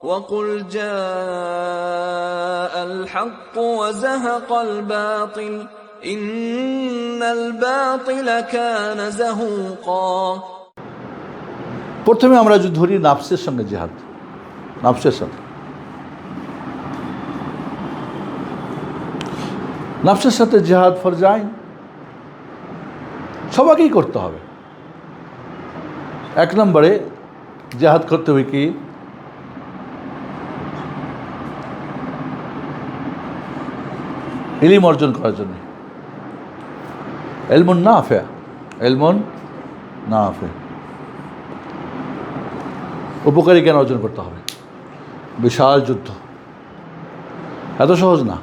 وقل جاء الحق وزهق الباطل إن الباطل كان زهوقا। প্রথমে আমরা যদি ধরি নাফসের সঙ্গে জিহাদ, নাফসের সাথে, নাফসের সাথে জিহাদ ফরজ আইন, সবাইকেই করতে হবে। এক নম্বরে জিহাদ করতে হবে কি, ইলম অর্জন করার জন্য, ইলমুন নাফে, ইলমুন নাফে, উপকারী জ্ঞান অর্জন করতে হবে। বিশাল যুদ্ধ, এত সহজ না।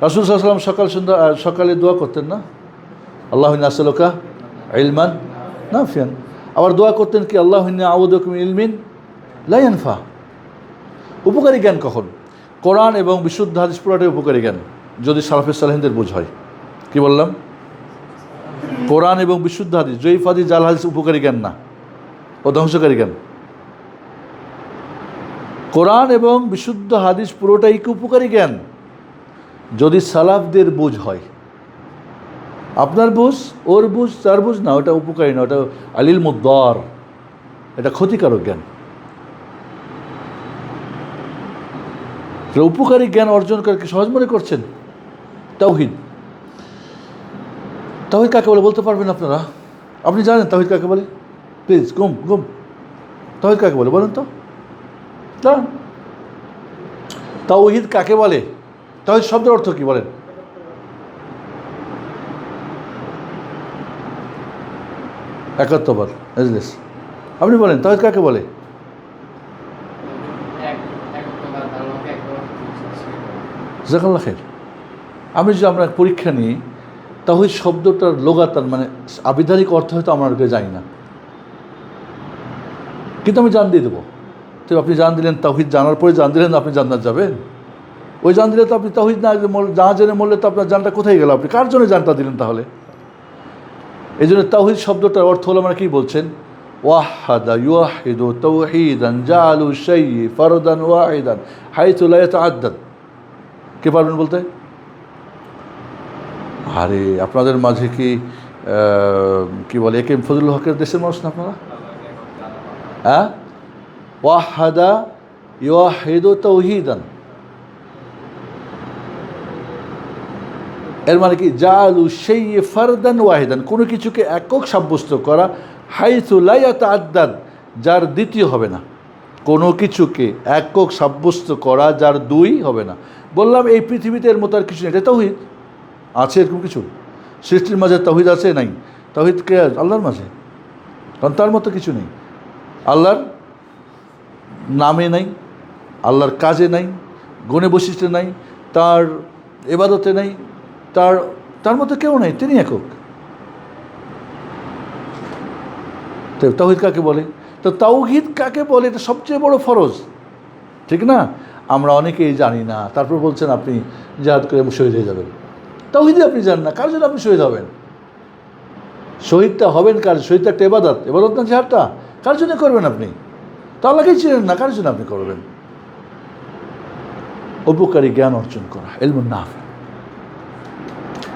রাসূল সাল্লাল্লাহু আলাইহি ওয়াসাল্লাম সকালে দোয়া করতেন না, আল্লাহু ইন্নী আসআলুকা ইলমান নাফিয়ান। আবার দোয়া করতেন কি, আল্লাহু ইন্নী আউযুবিকা মিন ইলমিন লা ইয়ানফা। উপকারী জ্ঞান কখন? কোরআন এবং বিশুদ্ধ হাদিস পুরোটাই উপকারী জ্ঞান, যদি সালাফে সালেহিনদের বোঝ হয়। কি বললাম? কোরআন এবং বিশুদ্ধ হাদিস, জয়ীফ হাদিস, জাল হাদিস উপকারী জ্ঞান না, ও ধ্বংসকারী জ্ঞান। কোরআন এবং বিশুদ্ধ হাদিস পুরোটাই কি উপকারী জ্ঞান, যদি সালাফদের বুঝ হয়। আপনার বুঝ, ওর বুঝ, তার বুঝ না, ওটা উপকারী না, ওটা আলিল মুদ্দার, এটা ক্ষতিকারক জ্ঞান। উপকারী জ্ঞান অর্জন করে কি সহজ মনে করছেন? তাওহীদ, তাওহীদ কাকে বলে বলতে পারবেন আপনারা? আপনি জানেন তাওহীদ কাকে বলে? প্লিজ গুম তাওহীদ কাকে বলে বলেন তো? জানেন তাওহীদ কাকে বলে? তাওহীদ শব্দের অর্থ কি বলেন? একাত্মবাদ, এজলিস। আপনি বলেন তাওহীদ কাকে বলে? জাযাকাল্লাহ খাইর। আমি যদি আমরা পরীক্ষা নিই, তাওহীদ শব্দটার লোগাতান মানে আবিধানিক অর্থ হয়তো আমরা জানি না, কিন্তু আমি জান দিয়ে দেবো। তো আপনি জান দিলেন, তাওহীদ জানার পরে জান দিলেন আপনি জান্নাত যাবেন। ওই জান দিলে তো আপনি তাওহীদ না জেনে মরলে তো আপনার জানটা কোথায় গেল? আপনি কার জন্য জানটা দিলেন তাহলে? এই জন্য তাওহীদ শব্দটার অর্থ হলো, মানে কি বলছেন, ওয়াহাদা ইউওয়াহিদু তাওহীদান জাআলু শাইই ফারদান ওয়াহিদান হাইথু লা ইয়াতাআদ্দাদ। কে পারবেন বলতে? আরে আপনাদের মাঝে কি বলে, একে ফজলুল হকের দেশের মানুষ না আপনারা? হ্যাঁ, ওয়াহাদা ইউওয়াহিদু তাওহীদান, এর মানে কি, জাআলু শাইই ফারদান ওয়াহিদান, কোনো কিছুকে একক সাব্যস্ত করা, হাইথু লা ইয়াতাআদ্দাদ, যার দ্বিতীয় হবে না। কোনো কিছুকে একক সাব্যস্ত করা যার দুই হবে না। বললাম এই পৃথিবীতে এর মতো আর কিছু নেই। এটা তাওহীদ। আছে এরকম কিছু? সৃষ্টির মাঝে তাওহীদ আছে? নাই। তাওহীদ কে? আল্লাহর মাঝে, কারণ তার মতো কিছু নেই। আল্লাহর নামে নাই, আল্লাহর কাজে নাই, গুণে বৈশিষ্ট্যে নাই, তার ইবাদতে নাই, তার মতো কেউ নাই, তিনি একক। তো তাওহীদ কাকে বলে? তো তাওহীদ কাকে বলে, এটা সবচেয়ে বড় ফরজ, ঠিক না? আমরা অনেকেই জানি না, তারপর বলছেন আপনি জিহাদ করে শহীদ হয়ে যাবেন। তাওহীদই আপনি জানেন না, কার জন্য আপনি শহীদ হবেন? শহীদটা হবেন কার? শহীদটা একটা ইবাদত না জিহাদটা? কার জন্য করবেন আপনি? তো আল্লাহকেই চিনেন না, কার জন্য আপনি করবেন? উপকারী জ্ঞান অর্জন করা, ইলমুন নাফি,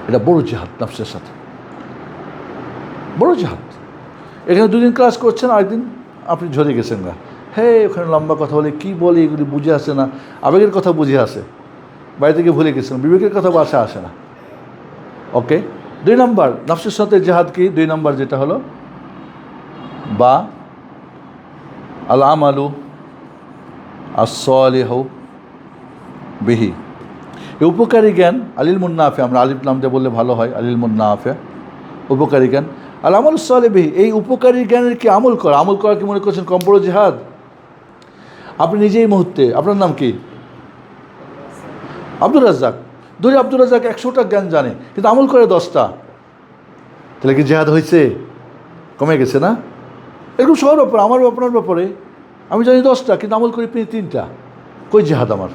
এটা বড় জিহাদ, নাফসের সাথে বড় জিহাদ। এখানে দুদিন ক্লাস করছেন, আরেকদিন আপনি ঝরে গেছেন না, হে ওখানে লম্বা কথা বলে কি বলে, এগুলি বুঝে আসে না, আবেগের কথা বুঝে আসে, বাড়ি থেকে ভুলে গেছেন, বিবেকের কথা বাসা আসে না। ওকে, 2 নম্বর নাফসের সাথে জিহাদ কি? 2 নম্বর যেটা হলো, বা আল আমালু as-salihu বিহি, এই উপকারী জ্ঞান, আলিল মুন্নাফে, আমরা আলিফ নাম দিয়ে বললে ভালো হয়, আলিল মুন্নাফে, উপকারী জ্ঞান। আল আমাল সালেহ বিহি, এই উপকারী জ্ঞানের কি আমল করা? আমল করা কি মনে করছেন কম বড় জিহাদ? আপনি নিজেই মুহূর্তে, আপনার নাম কি? আব্দুর রাজ্জাক। ধরি আব্দুর রাজ্জাক 100টা জ্ঞান জানে, কিন্তু আমল করে 10টা, তাহলে কি জিহাদ হয়েছে? কমে গেছে না? এরকম সবার ব্যাপারে, আমার আপনার ব্যাপারে, আমি জানি 10টা কিন্তু আমল করি 3টা, কই জিহাদ আমার?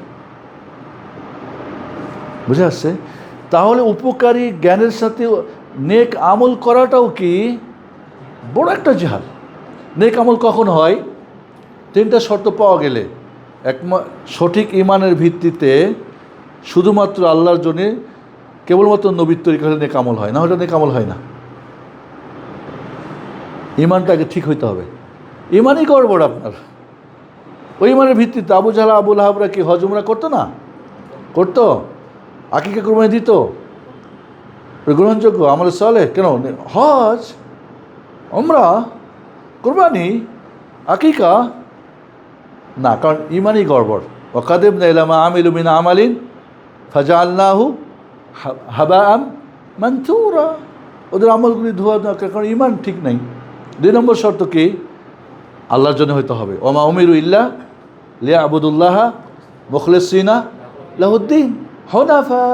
বুঝে আসছে? তাহলে উপকারী জ্ঞানের সাথে নেক আমল করাটাও কি বড় একটা জিহাদ। নেক আমল কখন হয়? 3টা শর্ত পাওয়া গেলে। সঠিক ইমানের ভিত্তিতে শুধুমাত্র আল্লাহর জন্যে কেবলমাত্র নবীর তরিকা হলে নেকামল হয় না, ওটা নেকামল হয় না। ইমানটাকে ঠিক হইতে হবে। ইমানই গড়বড় আপনার। ওই ইমানের ভিত্তিতে আবু জাহল আবুল আহাবরা কি হজ উমরা করতো না? করতো। আকিকা কুরবানি দিত, গ্রহণযোগ্য আমলে সালেহ। কেন হজ উমরা কুরবানি আকিকা না? কারণ ইমানই গড়বড়। ওয়াকাদিমনা ইলা মা আমিলু মিন আমালিন ফাজআলনাহু হাবাআম মানথুরা। ওদের আমলগুলি ধোয়া না, কারণ ইমান ঠিক নাই। 2 নম্বর শর্ত কি? আল্লাহর জন্য হইতে হবে। ওমা উমিরু ইল্লা লিয়াবুদুল্লাহ মুখলিসিনা লাহুদ্দিন হুনাফা।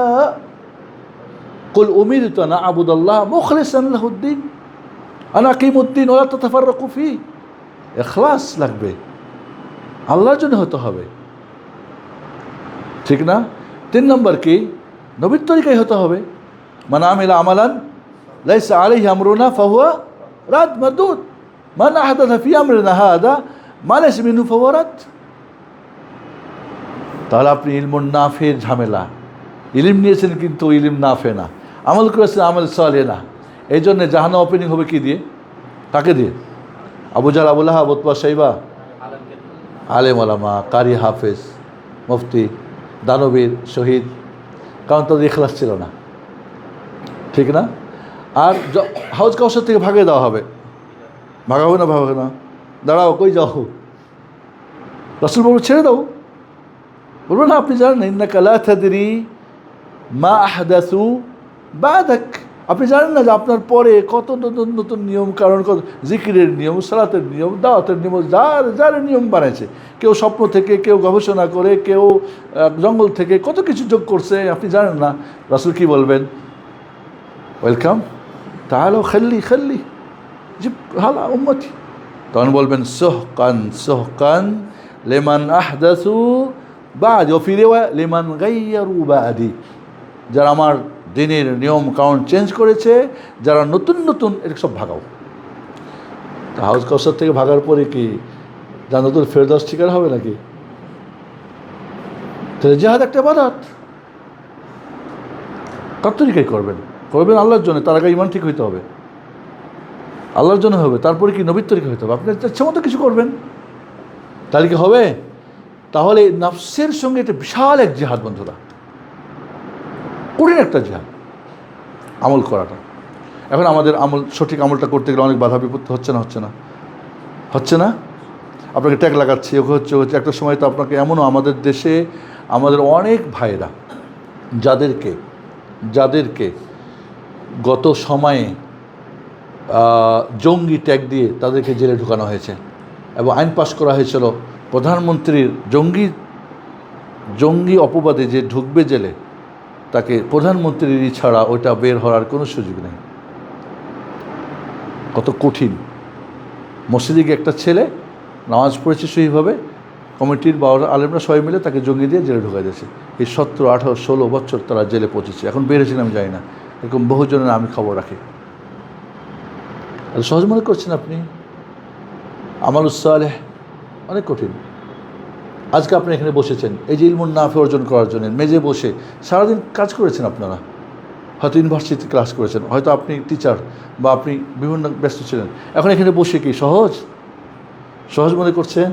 কুল উমিরতু আন আ'বুদাল্লাহ মুখলিসান লাহুদ্দিন আনা আকিমুদ্দিন ওয়া লা তাতাফাররাকু ফি। ইখলাস লাগবে, আল্লাহর জন্য হতে হবে, ঠিক না? 3 নম্বর কি? নবীর তরিকায় হতে হবে। মান আমিলা আমালান লাইসা আলাইহি আমরুনা ফাহুয়া রাদ মারদুদ মান আহদাথা ফি আমরিনা হাদা মা লাইসা মিনহু ফাহুয়া রাদ। তাহলে আপনি ইলমুন নাফের ঝামেলা, ইলিম নিয়েছেন কিন্তু ইলিম নাফে না, আমল করেছেন আমল সালেহ না। এই জন্যে জাহান্নাম ওপেনিং হবে কি দিয়ে? কাকে দিয়ে? আবু জাহল আবুল আহাব উতবা শাইবা আলেম ওলামা কারি হাফেজ মুফতি দানবীর শহীদ, কারণ তাদের ইখলাস ছিল না, ঠিক না? আর হাউজ কাউসার থেকে ভাগিয়ে দেওয়া হবে। ভাগাবো না, ভাগাবো না, দাঁড়াও, কই যাও? রাসূল বলবে ছেড়ে দাও। বলবো না আপনি জানেন ইন্নাকা লা তাদরি মা আহদাসু বাদাক। আপনি জানেন না যে আপনার পরে কত নতুন নতুন নিয়ম কারণ, কত জিকিরের নিয়ম, সালাতের নিয়ম, দাওয়াতের নিয়ম, যার নিয়ম বানাইছে। কেউ স্বপ্ন থেকে, কেউ গবেষণা করে, কেউ জঙ্গল থেকে কত কিছু যোগ করছে, আপনি জানেন না। রাসূল কি বলবেন? ওয়েলকাম, তাহলে খাল্লি জি হালা উম্মতি। তখন বলবেন সোহকান সোহকান লিমান আহদাসু বা'দি ওয়া ফি রিওয়ায়া লিমান গায়্যারু বা'দি। যারা আমার দিনের নিয়ম কারণ চেঞ্জ করেছে, যারা নতুন নতুন, এটা সব ভাগাও। তা হাউজ কাউসার থেকে ভাগার পরে কি জান্নাতুল ফেরদাউস ঠিকানা হবে নাকি? তাহলে জিহাদ একটা ইবাদত। কার তরিকায় করবেন? করবেন আল্লাহর জন্য। তার আগে ইমান ঠিক হইতে হবে, আল্লাহর জন্য হবে। তারপরে কি নবীর তরিকা হইতে হবে। আপনি ইচ্ছা মতো কিছু করবেন, তাহলে কি হবে? তাহলে নফসের সঙ্গে এটা বিশাল এক জিহাদ বন্ধুরা, কঠিন একটা জিহাদ আমল করাটা। এখন আমাদের আমল, সঠিক আমলটা করতে গেলে অনেক বাধা বিপত্তি হচ্ছে না? আপনাকে ট্যাগ লাগাচ্ছে, হচ্ছে একটা সময় তো আপনাকে এমনও আমাদের দেশে আমাদের অনেক ভাইরা যাদেরকে গত সময়ে জঙ্গি ট্যাগ দিয়ে তাদেরকে জেলে ঢুকানো হয়েছে এবং আইন পাশ করা হয়েছিল প্রধানমন্ত্রীর জঙ্গি অপবাদে যে ঢুকবে জেলে তাকে প্রধানমন্ত্রীর ছাড়া ওটা বের হওয়ার কোনো সুযোগ নেই। কত কঠিন। মসজিদে গিয়ে একটা ছেলে নামাজ পড়েছে সহিভাবে, কমিটির বা আলেমরা সবাই মিলে তাকে জঙ্গি দিয়ে জেলে ঢুকাই দিয়েছে। এই 17, 18, 16 বছর তারা জেলে পৌঁছেছে। এখন বেরিয়েছেন আমি জানি না, এরকম বহুজনের আমি খবর রাখি। সহজ মনে করছেন আপনি? আমালুস সালেহ অনেক কঠিন। আজকে আপনি এখানে বসেছেন এই যে ইলমুন নাফে অর্জন করার জন্য, মেজে বসে সারাদিন কাজ করেছেন আপনারা, হয়তো ইউনিভার্সিটিতে ক্লাস করেছেন, হয়তো আপনি টিচার বা আপনি বিভিন্ন ব্যস্ত ছিলেন। এখন এখানে বসে কি সহজ মনে করছেন?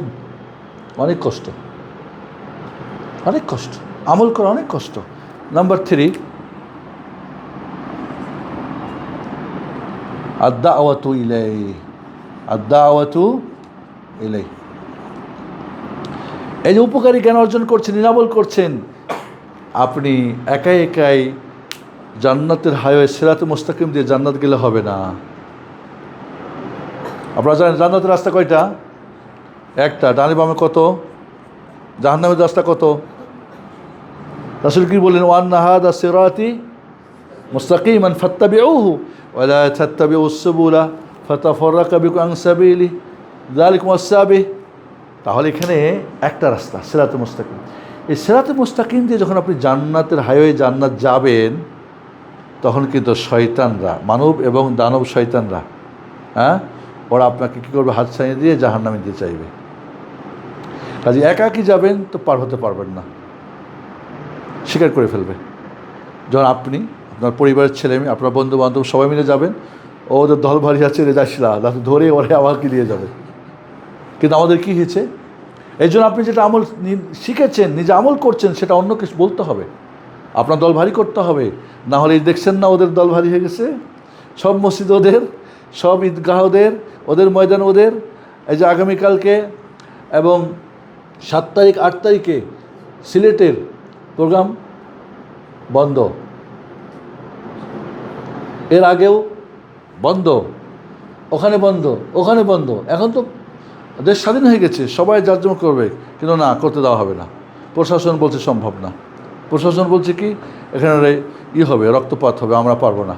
অনেক কষ্ট, আমল করা অনেক কষ্ট। নাম্বার 3, আদ-দাওয়াতু ইলাইহি। এই যে উপকারী জ্ঞান অর্জন করছেন, নিরামল করছেন, আপনি একাই জান্নাতের হাইওয়ে সিরাতে মুস্তাকিম দিয়ে জান্নাত গেলে হবে না। আপনারা জানেন জান্নাতের রাস্তা কয়টা? একটা। ডানে বামে কত? জাহান্নামের রাস্তা কত? রাসূল কি বললেন? ওয়ান্না হাযা সিরাতি মুস্তাকিমান ফাত্তাবিউহু ওয়া লা তাত্তাবিউস সুবুলা ফাতাফাররাকা বিকুম আন সাবিলি যালিকুম ওয়াস-সাবিহ। তাহলে এখানে একটা রাস্তা সিরাতে মুস্তাকিম। এই সিরাতে মুস্তাকিম দিয়ে যখন আপনি জান্নাতের হাইওয়ে জান্নাত যাবেন, তখন কিন্তু শয়তানরা, মানব এবং দানব শয়তানরা, ওরা আপনাকে কী করবে? হাত ছাড়িয়ে দিয়ে জাহান্নামে দিয়ে চাইবে। কাজে একাকি যাবেন তো পার হতে পারবেন না, স্বীকার করে ফেলবে। যখন আপনি, আপনার পরিবারের ছেলে মেয়ে, আপনার বন্ধু বান্ধব সবাই মিলে যাবেন, ওদের দল ভারী আছে, রে যাচ্ছিলা ধরে ওরে আমাকে নিয়ে যাবে। কিন্তু আমাদের কী হয়েছে, এই জন্য আপনি যেটা আমল শিখেছেন, নিজে আমল করছেন, সেটা অন্য কিছু বলতে হবে, আপনার দল ভারী করতে হবে। না হলে দেখছেন না ওদের দল ভারী হয়ে গেছে, সব মসজিদ ওদের, সব ঈদগাহ ওদের, ওদের ময়দান ওদের। এই যে আগামীকালকে এবং 7 তারিখ 8 তারিখে সিলেটের প্রোগ্রাম বন্ধ, এর আগেও বন্ধ, ওখানে বন্ধ, ওখানে বন্ধ। এখন তো দেশ স্বাধীন হয়ে গেছে, সবাই যার জন্য করবে, কিন্তু না, করতে দেওয়া হবে না। প্রশাসন বলছে সম্ভব না, প্রশাসন বলছে কি এখানে হবে, রক্তপাত হবে, আমরা পারবো না।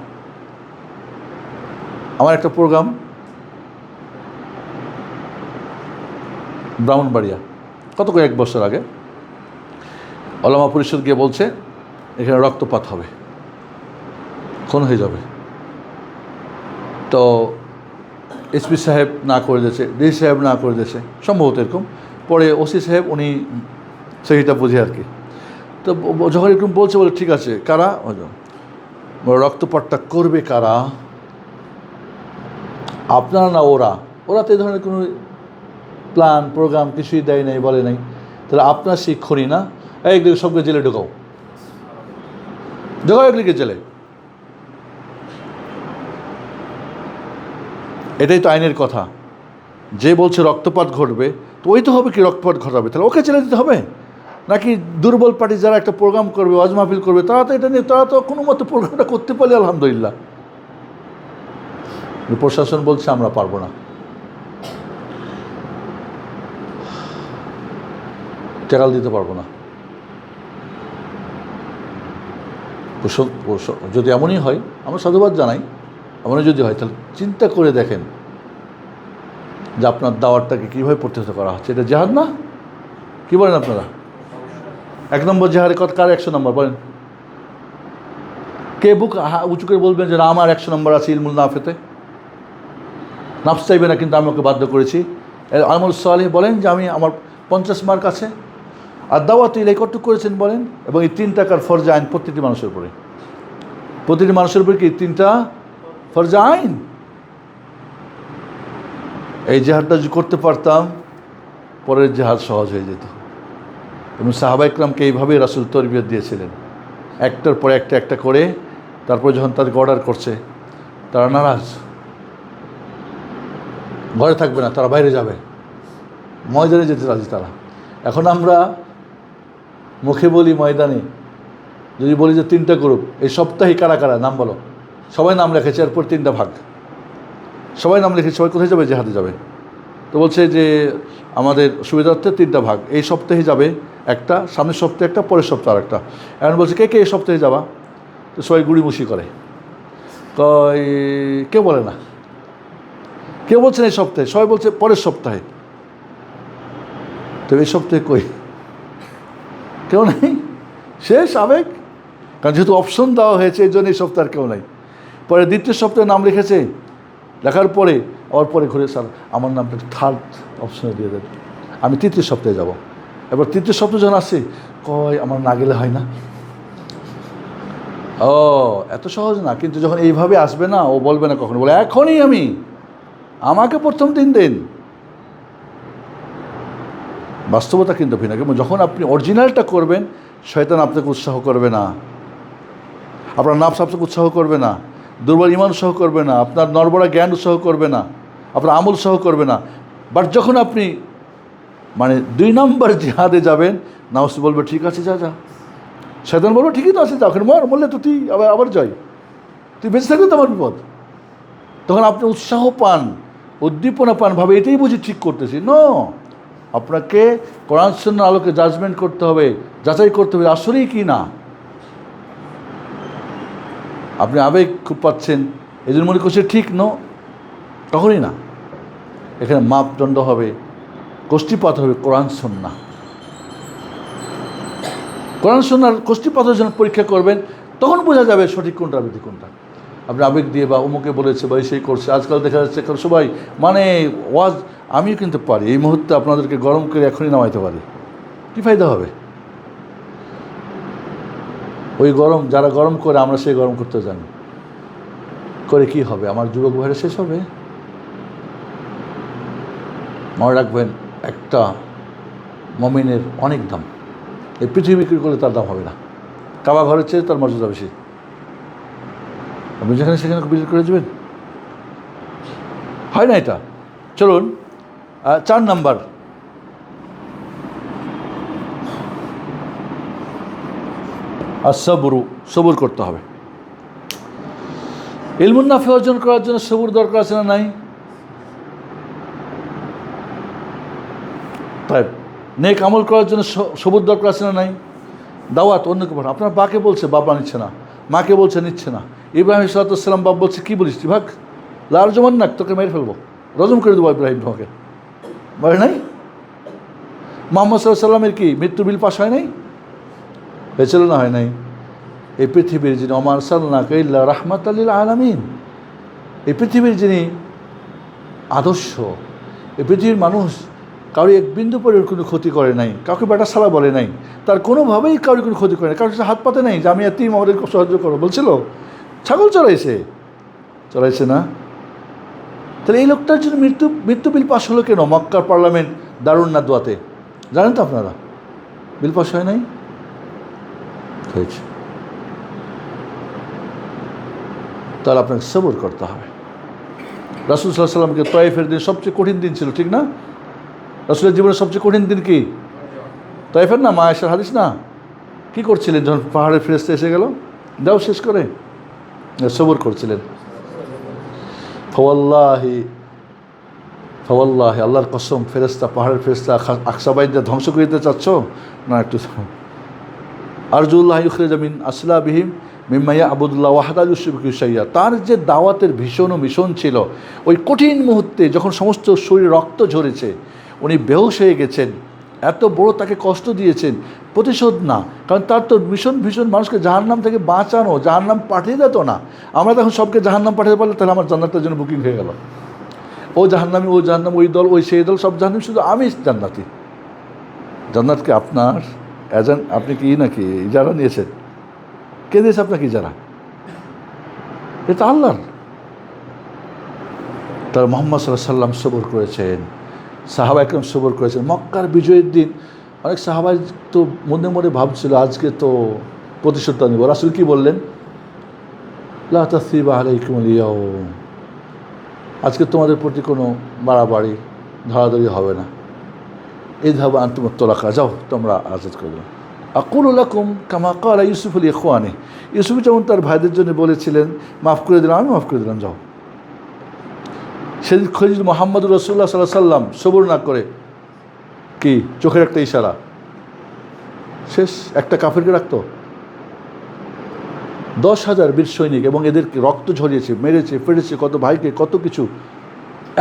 আমার একটা প্রোগ্রাম ব্রাহ্মণবাড়িয়া, কত কয়েক বছর আগে, ওলামা পরিষদ গিয়ে বলছে এখানে রক্তপাত হবে, খুন হয়ে যাবে। তো এসপি সাহেব না করে দিয়েছে, ডিসি সাহেব না করে দিয়েছে, সম্ভবত এরকম। পরে ওসি সাহেব উনি সেইটা বুঝে আর কি, তো যখন এরকম বলছে, বলে ঠিক আছে, কারা রক্তপাতটা করবে, কারা? আপনারা না ওরা? ওরা তো এই ধরনের কোনো প্ল্যান প্রোগ্রাম কিছুই দেয় নাই, বলে নাই। তাহলে আপনার সেই খনি না, একদিকে সবকে জেলে ঢোকাও, একদিকে জেলে। এটাই তো আইনের কথা। যে বলছে রক্তপাত ঘটবে, তো ওই তো হবে কি রক্তপাত ঘটাবে, তাহলে ওকে জেলে দিতে হবে? নাকি দুর্বল পার্টি যারা একটা প্রোগ্রাম করবে, ওয়াজ মাহফিল করবে, তারা তো এটা নিয়ে, তারা তো কোনো মতো প্রোগ্রামটা করতে পারলে আলহামদুলিল্লাহ। প্রশাসন বলছে আমরা পারবো না, টেকাল দিতে পারবো না। যদি এমনই হয়, আমরা সাধুবাদ জানাই, এমনই যদি হয়, তাহলে চিন্তা করে দেখেন যে আপনার দাওয়াতটাকে কীভাবে প্রতিহত করা হচ্ছে। এটা জেহাদ না? কী বলেন আপনারা? 1 নম্বর জেহাদে কার 100 নম্বর বলেন? কে বুক উঁচু করে বলবেন যে না, আমার 100 নম্বর আছে ইলমুল নাফেতে? নাফস চাইবে না, কিন্তু আমি ওকে বাধ্য করেছি। আমল সালেহ বলেন যে আমি, আমার 50 মার্ক আছে। আর দাওয়াত ইলাই কতটুকু করেছেন বলেন? এবং এই 3 টাকার ফরজে আইন প্রতিটি মানুষের উপরে, প্রতিটি মানুষের উপরে কি 3টা ফরজে আইন? এই জেহাদটা যদি করতে পারতাম, পরের জেহাদ সহজ হয়ে যেত। এবং সাহাবা ইকরামকে এইভাবেই রাসূল তরবিয়ত দিয়েছিলেন, একটার পরে একটা করে। তারপরে যখন তাদেরকে অর্ডার করছে, তারা নারাজ, ঘরে থাকবে না, তারা বাইরে যাবে, ময়দানে যেতে রাজি তারা। এখন আমরা মুখে বলি ময়দানে, যদি বলি যে 3টা গ্রুপ, এই সপ্তাহে কারা কারা নাম বলো, সবাই নাম লেখেছে, এরপর 3টা ভাগ, সবাই নাম লিখেছে, সবাই কোথায় যাবে? জেহাদে যাবে। তো বলছে যে আমাদের সুবিধার্থে 3টা ভাগ, এই সপ্তাহে যাবে একটা, সামনের সপ্তাহে একটা, পরের সপ্তাহে আর একটা। এখন বলছে কে কে এই সপ্তাহে যাবা? তো সবাই গুড়িমুষি করে, কেউ বলে না, কেউ বলছে না এই সপ্তাহে, সবাই বলছে পরের সপ্তাহে। তো এই সপ্তাহে কই? কেউ নেই, শেষ আবেগ। কারণ যেহেতু অপশন দেওয়া হয়েছে, এই জন্য এই সপ্তাহে কেউ নেই। পরে দ্বিতীয় সপ্তাহে নাম লিখেছে, লেখার পরে আবার পরে ঘুরে, স্যার আমার নামটা 3rd অপশনে দিয়ে দেন, আমি 3য় সপ্তাহে যাব। এবার 3য় সপ্তাহে যখন আসছে, আমার না গেলে হয় না। ও এত সহজ না। কিন্তু যখন এইভাবে আসবে না, ও বলবে না কখনো, বলে এখনই আমাকে প্রথম দিন দিন। বাস্তবতা কিন্তু ভিন্ন। কিন্তু যখন আপনি অরিজিনালটা করবেন, শয়তান আপনাকে উৎসাহ করবে না, আপনার নাফস আপনাকে উৎসাহ করবে না, দুর্বল ইমান উৎসাহ করবে না, আপনার নরবরা জ্ঞান উৎসাহ করবে না, আপনার আমল উৎসাহ করবে না। বাট যখন আপনি 2 নম্বর জিহাদে যাবেন, নাফস বলবে ঠিক আছে যা যা, শয়তান বলবে ঠিকই তো আছে, যা, ওখানে মরলে তো তুই আবার জয়, তুই বেঁচে থাকলে তো আমার বিপদ। তখন আপনি উৎসাহ পান, উদ্দীপনা পান, ভাবে এটাই বুঝি ঠিক করতেছি। আপনাকে কোরআন সুন্নাহর আলোকে জাজমেন্ট করতে হবে, যাচাই করতে হবে আসলেই কি না। আপনি আবেগ খুব পাচ্ছেন, এই জন্য মনে করছে ঠিক তখনই না। এখানে মাপদণ্ড হবে, গোষ্ঠীপাত হবে কোরআন সুন্নাহ। কোরআন সুন্নাহর গোষ্ঠীপাতের জন্য পরীক্ষা করবেন, তখন বোঝা যাবে সঠিক কোনটা বিধি কোনটা। আপনি আবেগ দিয়ে বা অমুকে বলেছে বা সেই করছে, আজকাল দেখা যাচ্ছে সবাই ওয়াজ আমিও কিন্তু পারি, এই মুহূর্তে আপনাদেরকে গরম করে এখনই নামাইতে পারি, কী ফায়দা হবে? ওই গরম যারা গরম করে, আমরা সেই গরম করতে জানি, করে কি হবে? আমার যুবক ভাইরা শেষ হবে? মনে রাখবেন, একটা মমিনের অনেক দাম, এই পৃথিবী বিক্রি করলে তার দাম হবে না, কাবা ঘরের চেয়ে তার মর্যাদা বেশি। আপনি যেখানে সেখানে বিক্রি করে দেবেন, হয় না এটা। চলুন 4 নাম্বার, সবুর, সবুর করতে হবে। ইলমুন নাফি অর্জন করার জন্য সবুর দরকার আছে না নাই? তাই নেক আমল করার জন্য সবুর দরকার আছে না নাই? দাওয়াত অন্যকে পাঠান, আপনার বাকে বলছে, বাবা নিচ্ছে না, মাকে বলছে নিচ্ছে না, ইব্রাহিম সাল্লাম বাপ বলছে কি বলিস তুই, ভাগ, লাল জমান নাক, তোকে মেরে ফেলবো, রজম করে দেবো ইব্রাহিম তোমাকে, বলে নাই? মুহাম্মদ সাল্লাল্লাহু আলাইহি সাল্লামের কি মৃত্যু বিল পাশ হয় নাই? হয়েছিল না হয় নাই? এই পৃথিবীর যিনি ওমা আরসালনাকা ইল্লা রাহমাতাল লিল আলামিন, এই পৃথিবীর যিনি আদর্শ, এই পৃথিবীর মানুষ কারো এক বিন্দু পরে কোনো ক্ষতি করে নাই, কাউকে বেটা সালা বলে নাই, তার কোনোভাবেই কারোর কোনো ক্ষতি করে নাই, কারোর হাত পাতে নাই যে আমি এতিম, আমাদের সাহায্য করো বলছিল, ছাগল চড়াইছে না? তাহলে এই লোকটার জন্য মৃত্যু বিল পাশ হলো কেন? মক্কার পার্লামেন্ট দারুন নাদওয়াতে, জানেন তো আপনারা, বিল পাশ হয় নাই? হয়েছে। তাহলে আপনাকে সবর করতে হবে। রাসূল সাল্লাল্লাহু আলাইহি সাল্লামকে তায়েফের দিন সবচেয়ে কঠিন দিন ছিল, ঠিক না? রাসূলের জীবনের সবচেয়ে কঠিন দিন কি? তায়েফের না, মা আয়েশার হাদিস না? কী করছিলেন যখন পাহাড়ের ফেরেশতা এসে গেল, দাও শেষ করে, সবর করছিলেন। ফাওয়াল্লাহি আল্লাহর কসম, ফেরেশতা, পাহাড়ের ফেরেশতা আকসাবাইদা ধ্বংস করে দিতে চাচ্ছ না? একটু আরজুল্লাহ ইউখরিজা মিন আসলাবিহিম মিম্মা ইয়াবুদুল্লাহ ওয়াহদা লা ইউশরিকু বিহি শাইয়্যা। তার যে দাওয়াতের ভীষণ ও মিশন ছিল, ওই কঠিন মুহূর্তে যখন সমস্ত শরীরে রক্ত ঝরেছে, উনি বেহুশ হয়ে গেছেন, এত বড় তাকে কষ্ট দিয়েছেন, প্রতিশোধ না, কারণ তার তো ভীষণ মানুষকে জাহান্নাম থেকে বাঁচানো, জাহান্নাম পাঠিয়ে দিত না। আমরা তখন সবকে জাহান্নাম পাঠিয়ে পারলে তাহলে আমার জান্নাতের জন্য বুকিং হয়ে গেল, ও জাহান্নামী, ও জাহান্নাম, ওই দল, ওই সেই দল, সব জাহান্নামী, শুধু আমি জান্নাতি। জান্নাতকে আপনার এজেন্ট, আপনি কি নাকি ইজারা নিয়েছেন? কে দিয়েছে আপনাকে ইজারা? এটা আল্লাহর। তার মুহাম্মদ সাল্লাল্লাহু আলাইহি সাল্লাম সবর করেছেন, সাহাবা একরাম সবর করেছেন। মক্কার বিজয়ের দিন অনেক সাহাবাই তো মনে মনে ভাবছিল আজকে তো প্রতিশোধটা নেব। রাসূল কি বললেন? লা তাসরিবা আলাইকুমুল ইয়াওম, আজকে তোমাদের প্রতি কোনো বাড়াবাড়ি ধরাধরি হবে না, ইযহাবু আনতুম তুলাকা, যাও তোমরা আজাদ করে দাও। আকুলু লাকুম কামা ক্বালা ইউসুফ লিইখওয়ানি, ইউসুফ যেমন তার ভাইদের জন্য বলেছিলেন মাফ করে দিলাম, আমি মাফ করে দিলাম, যাও। সেদিন খলিল মুহাম্মদুর রাসূলুল্লাহ সাল্লাল্লাহু আলাইহি সাল্লাম সবর না করে, কি চোখের একটা ইশারা, শেষ। একটা কাফেরকে রাখতো 10,000 বীর সৈনিক, এবং এদেরকে রক্ত ঝরিয়েছে, মেরেছে, ফেরেছে, কত ভাইকে, কত কিছু,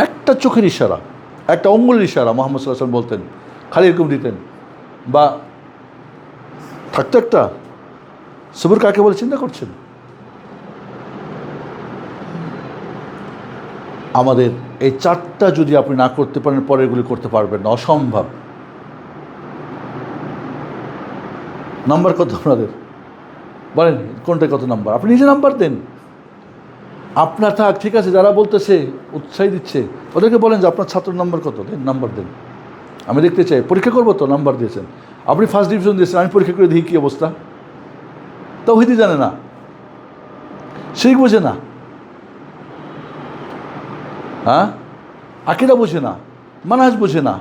একটা চোখের ইশারা, একটা অঙ্গুলের ইশারা মুহাম্মদ সাল্লাল্লাহু আলাইহি সাল্লাম বলতেন, খালি এরকম দিতেন। বা থাকতো একটা সবর কাকে বলে চিন্তা করছেন? আমাদের এই 4টা যদি আপনি না করতে পারেন, পরেরগুলি করতে পারবেন না, অসম্ভব। নাম্বার কত আপনাদের? বলেন কোনটা কত নাম্বার? আপনি নিজে নাম্বার দেন। আপনার থাক, ঠিক আছে, যারা বলতেছে উৎসাহ দিচ্ছে ওদেরকে বলেন যে আপনার ছাত্র নাম্বার কত, দেন, নাম্বার দেন, আমি দেখতে চাই। পরীক্ষা করবো তো, নাম্বার দিয়েছেন আপনি, ফার্স্ট ডিভিশন দিয়েছেন, আমি পরীক্ষা করে দেখি কী অবস্থা। তাওহীদ জানে না, শিরক বোঝে না, হ্যাঁ, আকীদা বোঝে না, মানহাজ বোঝে না,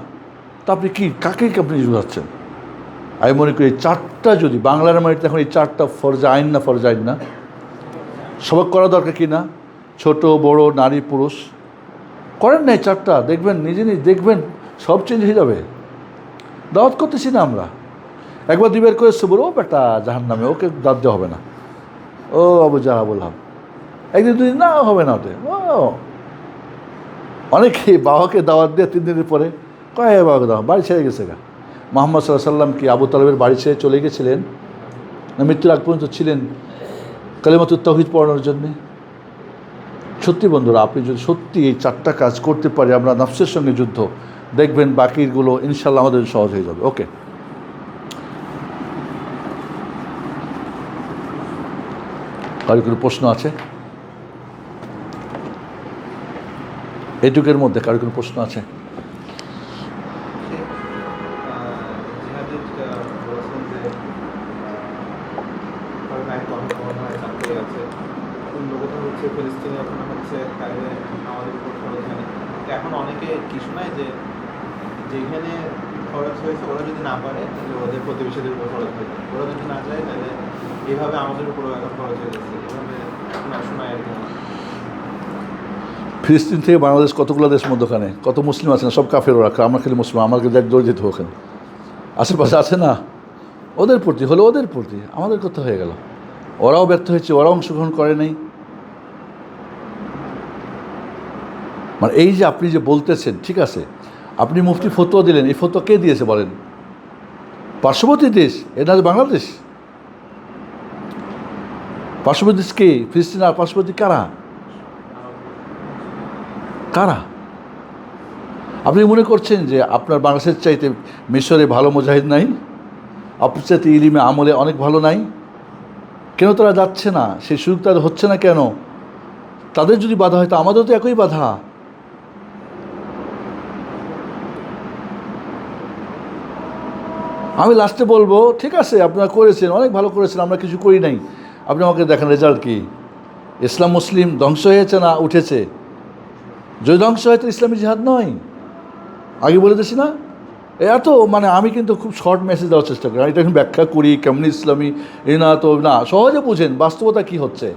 তা আপনি কি কাকে আপনি বোঝাচ্ছেন? আমি মনে করি এই 4টা যদি বাংলার মাটিতে এখন এই 4টা ফরজে আইন না, ফরজে আইন না, সবাই করা দরকার কি না? ছোট বড় নারী পুরুষ করেন না এই 4টা, দেখবেন নিজে দেখবেন সব চেঞ্জ হয়ে যাবে। দাওয়াত করতেছি না আমরা, একবার দুইবার করে সবর, ও বেটা জাহান্নামে, ওকে দাঁত দেওয়া হবে না, ও আবু জাহল বললাম, একদিন দুদিন না হবে না, ওতে ও অনেকে বাবাকে দাওয়াত দিয়ে 3 দিনের পরে কয় বাবাকে দাওয়া, বাড়ি ছেড়ে গেছে গা। মুহাম্মদ সাল্লাল্লাহু আলাইহি সাল্লাম কি আবু তালেবের বাড়ি ছেড়ে চলে গেছিলেন না মৃত্যুর আগ পর্যন্ত ছিলেন কালিমাতুত তাওহীদ পড়ানোর জন্যে? সত্যি বন্ধুরা, আপনি যদি সত্যি এই 4টা কাজ করতে পারি, আমরা নফসের সঙ্গে যুদ্ধ, দেখবেন বাকিগুলো ইনশাল্লাহ আমাদের সহজ হয়ে যাবে। ওকে, কারো কোনো প্রশ্ন আছে? এটুকের মধ্যে কারো কোনো প্রশ্ন আছে? ফিলিস্তিনে এখন হচ্ছে আমাদের উপর খরচ হয়নি, এখন অনেকে কি শোনায় যে যেখানে খরচ হয়েছে ওরা যদি না পারে তাহলে ওদের প্রতিবেশীদের উপর খরচ হয়ে যায়, ওরা যদি না চায় তাহলে এইভাবে আমাদের উপর এখন খরচ হয়ে যাচ্ছে, এভাবে শোনায় আর কি। ফিলিস্তিন থেকে বাংলাদেশ কতগুলো দেশ মধ্যখানে, কত মুসলিম আছে না, সব কাফের ওরা, আমরা খালি মুসলিম, আমাকে দেখ দৌড় যেতে ওখানে আশেপাশে আছে না, ওদের প্রতি হলো, ওদের প্রতি আমাদের কথা হয়ে গেল। ওরাও ব্যর্থ হয়েছে, ওরাও অংশগ্রহণ করে নাই। মানে এই যে আপনি যে বলতেছেন, ঠিক আছে, আপনি মুফতি ফতোয়া দিলেন, এই ফতোয়া কে দিয়েছে বলেন? পার্শ্ববর্তী দেশ, এটা বাংলাদেশ? পার্শ্ববর্তী দেশ কে? ফিলিস্তিন আর পার্শ্ববর্তী কারা? কারা? আপনি মনে করছেন যে আপনার বাংলাদেশের চাইতে মিশরে ভালো মুজাহিদ নাই? আপনার চাইতে ইলিমে আমলে অনেক ভালো নাই? কেন তারা যাচ্ছে না? সেই সুযোগ তাদের হচ্ছে না কেন? তাদের যদি বাধা হয় তো আমাদেরও তো একই বাধা। আমি লাস্টে বলবো, ঠিক আছে আপনারা করেছেন, অনেক ভালো করেছেন, আমরা কিছু করি নাই, আপনি আমাকে দেখেন রেজাল্ট কি? ইসলাম মুসলিম ধ্বংস হয়েছে না উঠেছে? যদি ধ্বংস হয় তো ইসলামী জিহাদ নয়। আগে বলে দিছি না? এত মানে আমি কিন্তু খুব শর্ট মেসেজ দেওয়ার চেষ্টা করি, এটা এখন ব্যাখ্যা করি কেমনি ইসলামী, এই না তো না, সহজে বুঝেন বাস্তবতা কি হচ্ছে।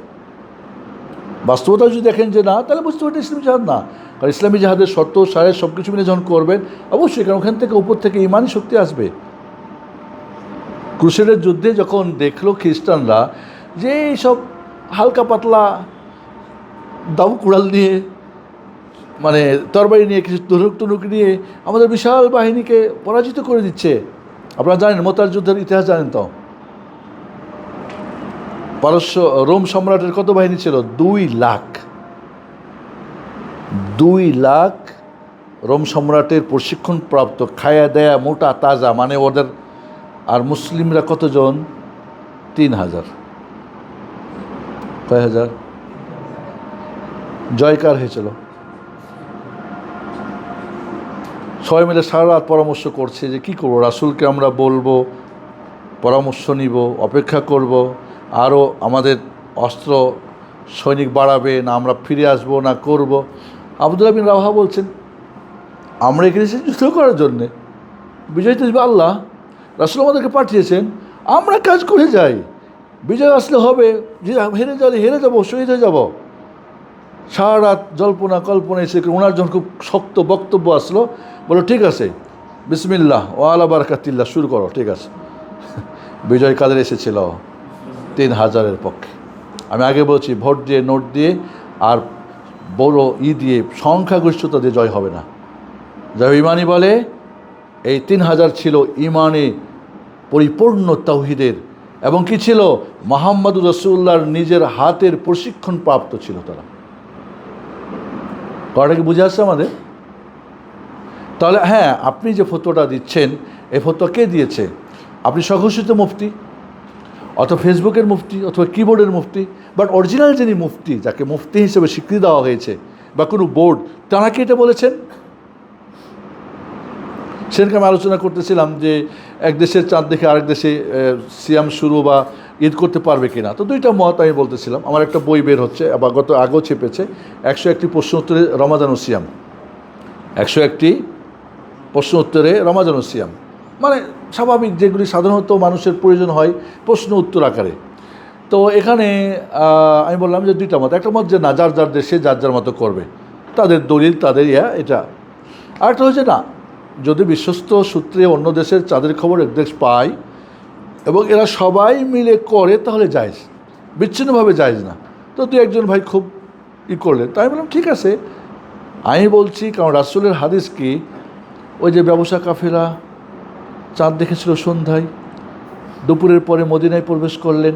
বাস্তবতা যদি দেখেন যে না, তাহলে বুঝতে পারবেন ইসলামী জিহাদ না। কারণ ইসলামী জিহাদের শর্ত সারে সব কিছু মিলে যখন করবেন, অবশ্যই, কারণ ওখান থেকে উপর থেকে ইমানি শক্তি আসবে। ক্রুসেডের যুদ্ধে যখন দেখলো খ্রিস্টানরা যে সব হালকা পাতলা দাউ কুড়াল নিয়ে, মানে তরবারি নিয়ে, কিছু তুনুক নিয়ে আমাদের বিশাল বাহিনীকে পরাজিত করে দিচ্ছে। আপনারা জানেন মোতার যুদ্ধের ইতিহাস জানেন তো? পারস্য রোম সম্রাটের কত বাহিনী ছিল? 2 লাখ। 2 লাখ রোম সম্রাটের প্রশিক্ষণপ্রাপ্ত, খায়া দেয়া মোটা তাজা, মানে ওদের। আর মুসলিমরা কতজন? 3000। কয় হাজার? জয়কার হয়েছিল। সবাই মিলে সারা রাত পরামর্শ করছে যে কী করবো, রাসূলকে আমরা বলবো, পরামর্শ নিব, অপেক্ষা করব, আরও আমাদের অস্ত্র সৈনিক বাড়াবে না, আমরা ফিরে আসবো না করব। আব্দুল্লাহ বিন রাওয়াহা বলছেন, আমরা এখানে এসেছি যুদ্ধ করার জন্যে, বিজয় তো দিবে আল্লাহ, রাসূল আমাদেরকে পাঠিয়েছেন, আমরা কাজ করে যাই, বিজয় আসলে হবে, যে হেরে যাবো, শহীদ হয়ে যাব। সারা রাত জল্পনা কল্পনা এসে ওনার যখন খুব শক্ত বক্তব্য আসলো, বলো ঠিক আছে, বিসমিল্লাহ ও আলা বারাকাতিল্লাহ, শুরু করো। ঠিক আছে, বিজয় কাদের এসেছিল? 3000-এর পক্ষে। আমি আগে বলছি, ভোট দিয়ে, নোট দিয়ে আর বড় দিয়ে, সংখ্যাগরিষ্ঠতা দিয়ে জয় হবে না। যাই ইমানি বলে, এই 3000 ছিল ইমানে পরিপূর্ণ তাওহীদের, এবং কি ছিল? মুহাম্মদুর রাসূলুল্লাহর নিজের হাতের প্রশিক্ষণ প্রাপ্ত ছিল তারা। কথাটা কি বুঝে আসছে আমাদের? তাহলে হ্যাঁ, আপনি যে ফতোয়াটা দিচ্ছেন, এই ফতোয়া কে দিয়েছে? আপনি স্বঘোষিত মুফতি, অথবা ফেসবুকের মুফতি, অথবা কিবোর্ডের মুফতি, বাট অরিজিনাল যিনি মুফতি, যাকে মুফতি হিসেবে স্বীকৃতি দেওয়া হয়েছে, বা কোনো বোর্ড, তারা কি এটা বলেছেন? সেরকম আমি আলোচনা করতেছিলাম যে এক দেশের চাঁদ দেখে আরেক দেশে সিয়াম শুরু বা ঈদ করতে পারবে কি না। তো 2টা মত আমি বলতেছিলাম। আমার একটা বই বের হচ্ছে, আবার আগেও ছেপেছে, 101টি প্রশ্ন উত্তরে রমাদান ও সিয়াম, 101টি প্রশ্ন উত্তরে রমাদান ও সিয়াম, মানে স্বাভাবিক যেগুলি সাধারণত মানুষের প্রয়োজন হয় প্রশ্ন উত্তর আকারে। তো এখানে আমি বললাম যে 2টা মত, একটা মত যে না, যার যার দেশে যার যার মতো করবে, তাদের দলিল, তাদের এটা। আরেকটা হচ্ছে না, যদি বিশ্বস্ত সূত্রে অন্য দেশের চাঁদের খবর এক দেশ পায় এবং এরা সবাই মিলে করে, তাহলে জায়েজ, বিচ্ছিন্নভাবে জায়েজ না। তো 2-1 ভাই খুব করলেন, তাই বললাম ঠিক আছে। আমি বলছি, কারণ রাসূলের হাদিস কি, ওই যে ব্যবসা কাফেলা চাঁদ দেখেছিল সন্ধ্যায়, দুপুরের পরে মদিনায় প্রবেশ করলেন,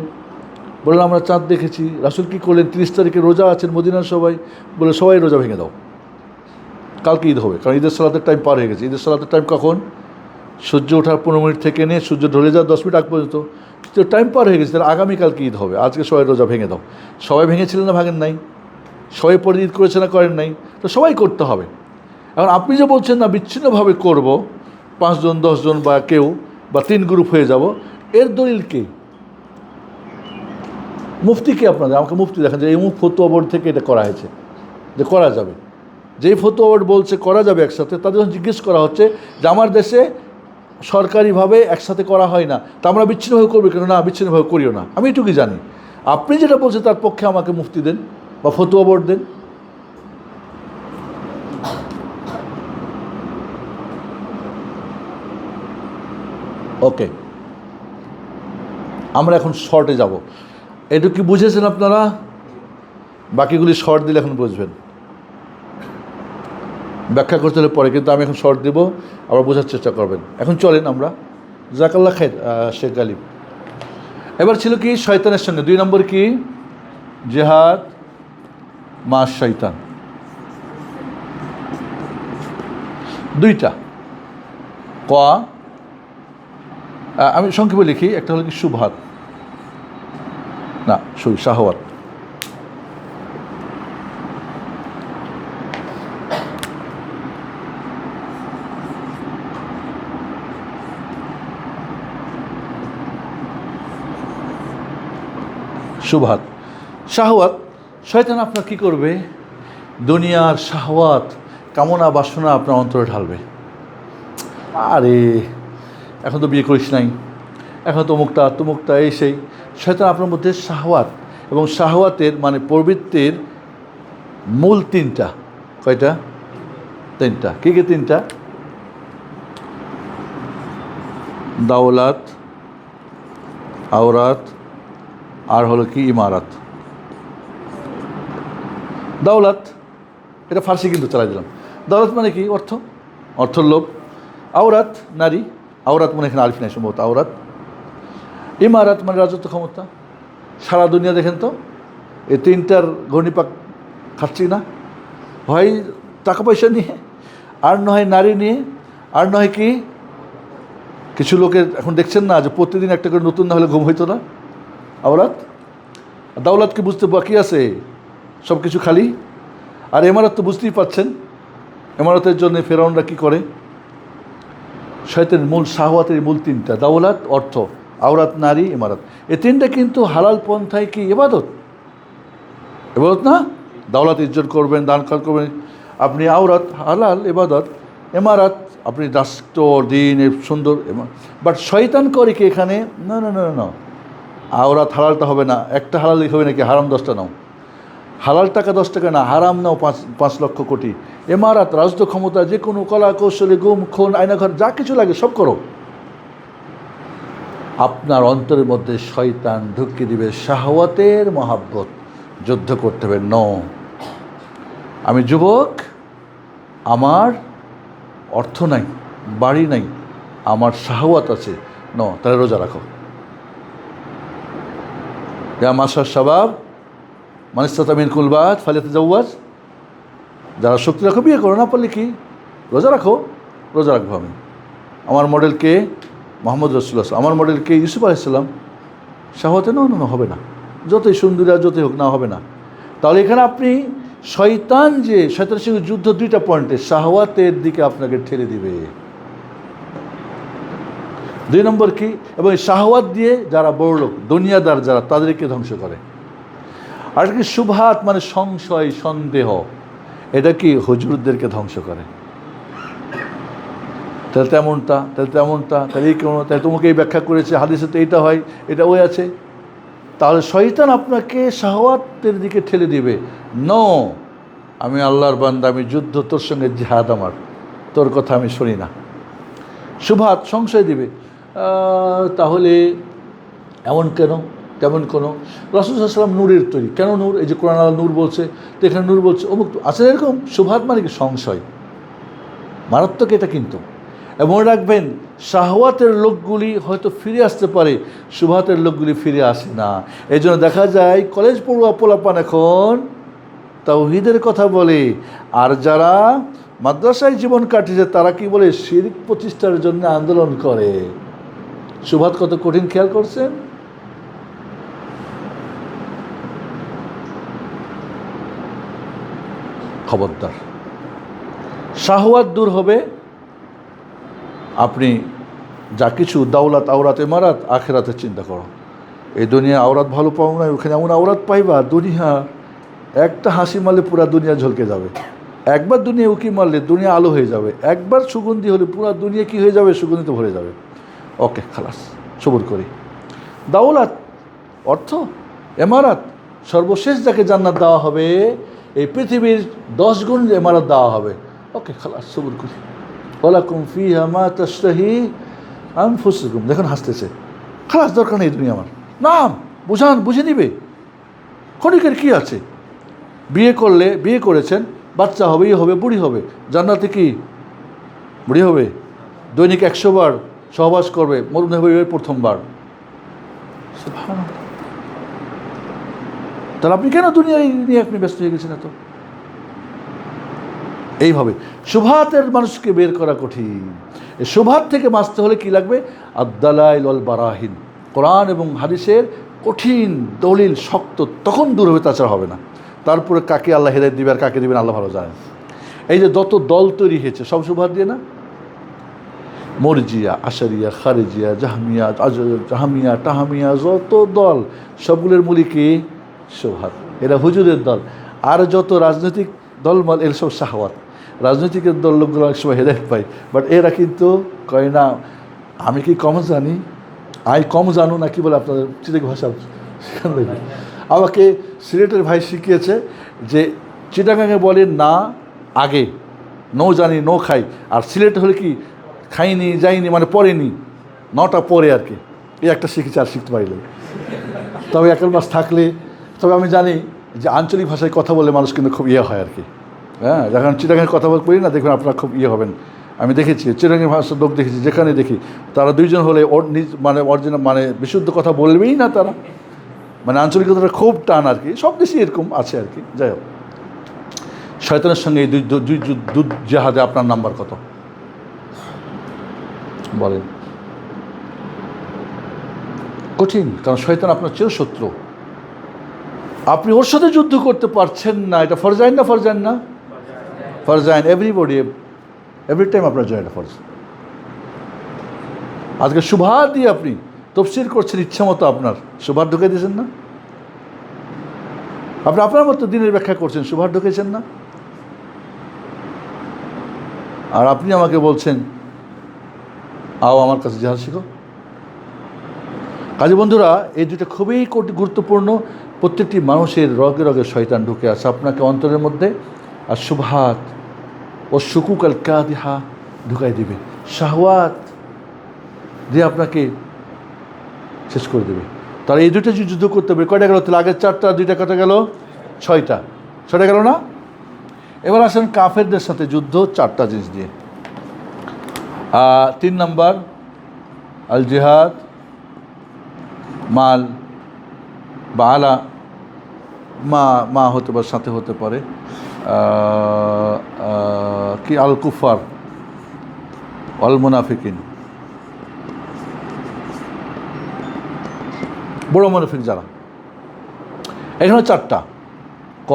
বললাম আমরা চাঁদ দেখেছি। রাসূল কী করলেন? 30 তারিখে রোজা আছেন মদিনার সবাই, বলে সবাই রোজা ভেঙে দাও। কালকে ঈদ হবে, কারণ ঈদের সালাতের টাইম পার হয়ে গেছে। ঈদের সালাতের টাইম কখন? সূর্য ওঠার 15 মিনিট থেকে নিয়ে সূর্য ঢলে যাওয়ার 10 মিনিট আগ পর্যন্ত, তো টাইম পার হয়ে গেছে। তাহলে আগামীকালকে ঈদ হবে, আজকে সবাই রোজা ভেঙে দাও। সবাই ভেঙেছিলেন না ভাঙেন নাই? সবাই পরে ঈদ করেছে না করেন নাই? তো সবাই করতে হবে। এখন আপনি যে বলছেন না বিচ্ছিন্নভাবে করব, 5 জন 10 জন বা কেউ বা 3 গ্রুপ হয়ে যাব, এর দলিল কে? মুফতি কে আপনাদের? আমাকে মুফতি দেখেন যে এই ফতুয়া বোর্ড থেকে এটা করা হয়েছে যে করা যাবে। যেই ফতুয়া বোর্ড বলছে করা যাবে একসাথে, তাদের যখন জিজ্ঞেস করা হচ্ছে যে আমার দেশে সরকারিভাবে একসাথে করা হয় না, তা আমরা বিচ্ছিন্নভাবে করবো কেন? না, বিচ্ছিন্নভাবে করিও না। আমি এটুকুই জানি। আপনি যেটা বলছেন তার পক্ষে আমাকে মুফতি দেন বা ফতুয়া বোর্ড দেন। ওকে, আমরা এখন শর্টে যাব। এটুকু কি বুঝেছেন আপনারা? বাকিগুলি শর্ট দিলে এখন বুঝবেন, ব্যাখ্যা করতে হলে পরে, কিন্তু আমি এখন শর্ট দেব, আবার বোঝার চেষ্টা করবেন। এখন চলেন আমরা, জাকাল্লাহ খায়ের শেখ গালিব। এবার ছিল কি শয়তানের সঙ্গে 2 নম্বর কি? জিহাদ মা শয়তান। 2টা ক, আমি সংক্ষেপে লিখি। একটা হলো কি শুবহাত, না শাহওয়াত। শুবহাত, শাহওয়াত। শয়তান আপনার কি করবে? দুনিয়ার শাহওয়াত, কামনা বাসনা আপনার অন্তরে ঢালবে। আরে এখন তো বিয়ে করিস নাই, এখন তমুকটা তমুকটা, এই সেই। শয়তান আপনার মধ্যে শাহওয়াত, এবং শাহওয়াতের মানে প্রবৃত্তির মূল 3টা। কয়টা? 3টা। কী কী 3টা? দাওলাত, আওরাত, আর হলো কি ইমারাত। দাওলাত এটা ফার্সি কিন্তু চালাই দিলাম। দাওলাত মানে কি? অর্থ, অর্থর লোভ। আওরাত নারী, আওরাত মানে এখানে আলিফ নাই সম্ভবত, আওরাত। ইমারাত মানে রাজত্ব ক্ষমতা। সারা দুনিয়া দেখেন তো, এই 3টার ঘূর্ণিপাক খাচ্ছি না, হয় টাকা পয়সা নিয়ে, আর নয় নারী নিয়ে, আর নয় কি কিছু লোকের এখন দেখছেন না যে প্রতিদিন একটা করে নতুন না হলে ঘুম হইতো না। আওরাত। দাওলাত কি বুঝতে বাকি আছে? সব কিছু খালি। আর ইমারত তো বুঝতেই পাচ্ছেন, ইমারতের জন্য ফেরাউনরা কী করে। শয়তানের মূল শাহওয়াতের মূল 3টা, দাওলাত, অর্থ, আওরাত, নারী, ইমারত। এই 3টা কিন্তু হালাল পন্থায় কি ইবাদত? ইবাদত না? দাওলাত ইজ্জত করবেন, দান করবেন আপনি, আওরাত হালাল ইবাদত, ইমারত আপনি রাষ্ট্র দিন সুন্দর। বাট শয়তান করে কি এখানে? না না না না, আওরাত হালালটা হবে না, একটা হালাল হবে নাকি? হারাম 10টা নাও, হালাল টাকা 10 টাকা না, হারাম নাও 5 লক্ষ কোটি। ইমারত রাজত্ব ক্ষমতা, যে কোনো কলা কৌশলে, গুম খুন, আয়নাঘর, যা কিছু লাগে সব করো। আপনার অন্তরের মধ্যে শয়তান ঢুকিয়ে দিবে শাহওয়াতের মহাব্বত। যুদ্ধ করতে হবে। ন, আমি যুবক, আমার অর্থ নাই, বাড়ি নাই, আমার শাহওয়াত আছে। ন, তাহলে রোজা রাখো। ইয়া মাশার শাবাব মান ইসতাতা মিনকুল বাত ফালিয়াতাজাওয়াজ। যারা শক্তি রাখো বিয়ে করো, না পারলে কি রোজা রাখো। রোজা রাখবো আমি। আমার মডেল কে? মোহাম্মদ রাসূলুল্লাহ। আমার মডেল কে? ইউসুফ আলাইহিস সালাম। শাহওয়াতে না, না হবে না, যতই সুন্দরী আর যতই হোক না, হবে না। তাহলে এখানে আপনি শয়তান, যে শয়তানের সঙ্গে যুদ্ধ 2টা পয়েন্টে, শাহওয়াতের দিকে আপনাকে ঠেলে দিবে। 2 নম্বর কি? এবং এই শাহওয়াত দিয়ে যারা বড় লোক, দুনিয়াদার যারা, তাদেরকে ধ্বংস করে। আর কি শুবহাত মানে সংশয়, সন্দেহ, এটা কি হুজুরদেরকে ধ্বংস করে। তাহলে তেমনটা, তাহলে তেমনটা, তাহলে এই কেমন, তাহলে তোমাকে এই ব্যাখ্যা করেছে, হাদিসে তো এইটা হয়, এটা ওই আছে। তাহলে শয়তান আপনাকে শাহওয়াতের দিকে ঠেলে দিবে। নো, আমি আল্লাহর বান্দা, আমি যুদ্ধ, তোর সঙ্গে জিহাদ আমার, তোর কথা আমি শুনি না। শুবহাত সংশয় দিবে। তাহলে এমন কেন, তেমন কোনো? রাসূল সাল্লাল্লাহু আলাইহি ওয়াসাল্লাম নূরের তৈরি, কেন নূর? এই যে কোরআন আল্লাহ নূর বলছে, তো এখানে নূর বলছে অমুক, আছে এরকম। শুবহাত মানে কি? সংশয়, মারাত্মক এটা কিন্তু। এবং মনে রাখবেন, শাহওয়াতের লোকগুলি হয়তো ফিরে আসতে পারে, শুবহাতের লোকগুলি ফিরে আসে না। এই জন্য দেখা যায় কলেজ পড়ুয়া পোলাপান এখন তাওহীদের কথা বলে, আর যারা মাদ্রাসায় জীবন কাটিয়েছে তারা কি বলে শিরক প্রতিষ্ঠার জন্য আন্দোলন করে। সুবহাত কত কঠিন, খেয়াল করছেন? খবরদার, শাহওয়াত দূর হবে। আপনি যা কিছু দাওলাত আওরাত ইমারাত আখিরাতের চিন্তা করো। এই দুনিয়া আওরাত ভালো পাও না, ওখানে এমন আওরাত পাইবা, দুনিয়া একটা হাসি মারলে পুরা দুনিয়া ঝলকে যাবে। একবার দুনিয়া উকি মারলে দুনিয়া আলো হয়ে যাবে। একবার সুগন্ধি হলে পুরা দুনিয়া কি হয়ে যাবে? সুগন্ধিতে ভরে যাবে। ওকে, খালাস, সবুর করি। দাওলাত, অর্থ, এমারাত, সর্বশেষ যাকে জান্নাত দেওয়া হবে, এই পৃথিবীর 10 গুণ এমারাত দেওয়া হবে। ওকে, খালাস, সবুর করি। ওয়ালাকুম ফিহা মা তাশতাহি আনফুসুকুম, দেখুন হাসতেছে। খালাস, দরকার নেই দুনিয়া আমার। নাম বুঝান, বুঝে নিবে। ক্ষণিকের কি আছে? বিয়ে করলে, বিয়ে করেছেন, বাচ্চা হবেই হবে, বুড়ি হবে। জান্নাতে কি বুড়ি হবে? দৈনিক 100 বার সহবাস করবে, মরণ হবে প্রথমবার। তাহলে আপনি কেন দুনিয়ায় নিয়ে আপনি ব্যস্ত হয়ে গেছেন এত? এইভাবে শুবহাতের মানুষকে বের করা কঠিন। এই শুবহাত থেকে বাঁচতে হলে কি লাগবে? আদ-দালাইল ওয়াল বারাহিন, কোরআন এবং হাদিসের কঠিন দলিল শক্ত, তখন দূর হবে, তাছাড়া হবে না। তারপরে কাকে আল্লাহ হেদায়েত দিবে আর কাকে দিবেন আল্লাহ ভালো জানেন। এই যে যত দল তৈরি হয়েছে সব শুবহাত দিয়ে না? মরজিয়া, আশারিয়া, খারিজিয়া, জাহামিয়া, টাহামিয়া, যত দল সবগুলোর মূলে কি? শুবহাত। এরা হুজুরের দল। আর যত রাজনৈতিক দলমল, এর সব শাহওয়াত। রাজনৈতিকের দল লোকগুলো অনেক সময় হেদায়েত পায়, বাট এরা কিন্তু কয় না আমি কি কম জানি, আই কম জানো না, কি বলে আপনাদের চিটাং ভাষা সেখান থেকে। আমাকে সিলেটের ভাই শিখিয়েছে যে চিটাগাঙে বলে না আগে, নো জানি নো খাই, আর সিলেট হলে কি খাইনি যাইনি মানে পড়েনি, নটা পরে আর কি। এই একটা শিখেছে, আর শিখতে পারিলে। তবে 1 মাস থাকলে, তবে আমি জানি যে আঞ্চলিক ভাষায় কথা বলে মানুষ কিন্তু খুব ইয়ে হয় আর কি। হ্যাঁ, যখন চিটাগাঙের কথা বলি না, দেখবেন আপনারা খুব ইয়ে হবেন। আমি দেখেছি চিটাগাঙের ভাষার লোক দেখেছি, যেখানে দেখি তারা 2 জন হলে মানে অরিজিনাল মানে বিশুদ্ধ কথা বলবেই না তারা, মানে আঞ্চলিকতাটা খুব টান আর কি। সব দেশই এরকম আছে আর কি। যাই হোক, শয়তানের সঙ্গে এই দুই জেহাদে আপনার নাম্বার কত বলেন? কঠিন, কারণ শয়তান আপনার চিরশত্রু। আপনি ওর সাথে যুদ্ধ করতে পারছেন না, এটা ফরজাইন না? ফরজাইন না? ফরজাইন। এভরিবডি, এভরি টাইম আপনার জন্য এটা ফরজ। আজকে শুবহাত দিয়ে আপনি তফসির করছেন ইচ্ছা মতো, আপনার শুবহাত ঢুকে দিয়েছেন না? আপনি আপনার মতো দিনের ব্যাখ্যা করছেন, শুবহাত ঢুকেছেন না? আর আপনি আমাকে বলছেন আও আমার কাছে জিহাদ শিখো। কাজে বন্ধুরা, এই দুটো খুবই গুরুত্বপূর্ণ। প্রত্যেকটি মানুষের রগে রগে শয়তান ঢুকে আছে আপনাকে অন্তরের মধ্যে, আর শুবহাত ও শুকুক আল কাদিহা ঢুকাই দিবে, শাহওয়াত দিয়ে আপনাকে শেষ করে দেবে। তাহলে এই দুটো যুদ্ধ করতে হবে। কয়টা গেল? তাহলে আগের 4টা, 2টা কটা গেল? 6টা। 6টা গেল না? এবার আসেন কাফেরদের সাথে যুদ্ধ 4টা জিনিস দিয়ে। 3 নাম্বার আল জিহাদ মাল বা আলা, মা হতে পারে, সাথে হতে পারে কি আল কুফার আল মুনাফিকিন, বড় মুনাফিক যারা। এখানে 4টা। ক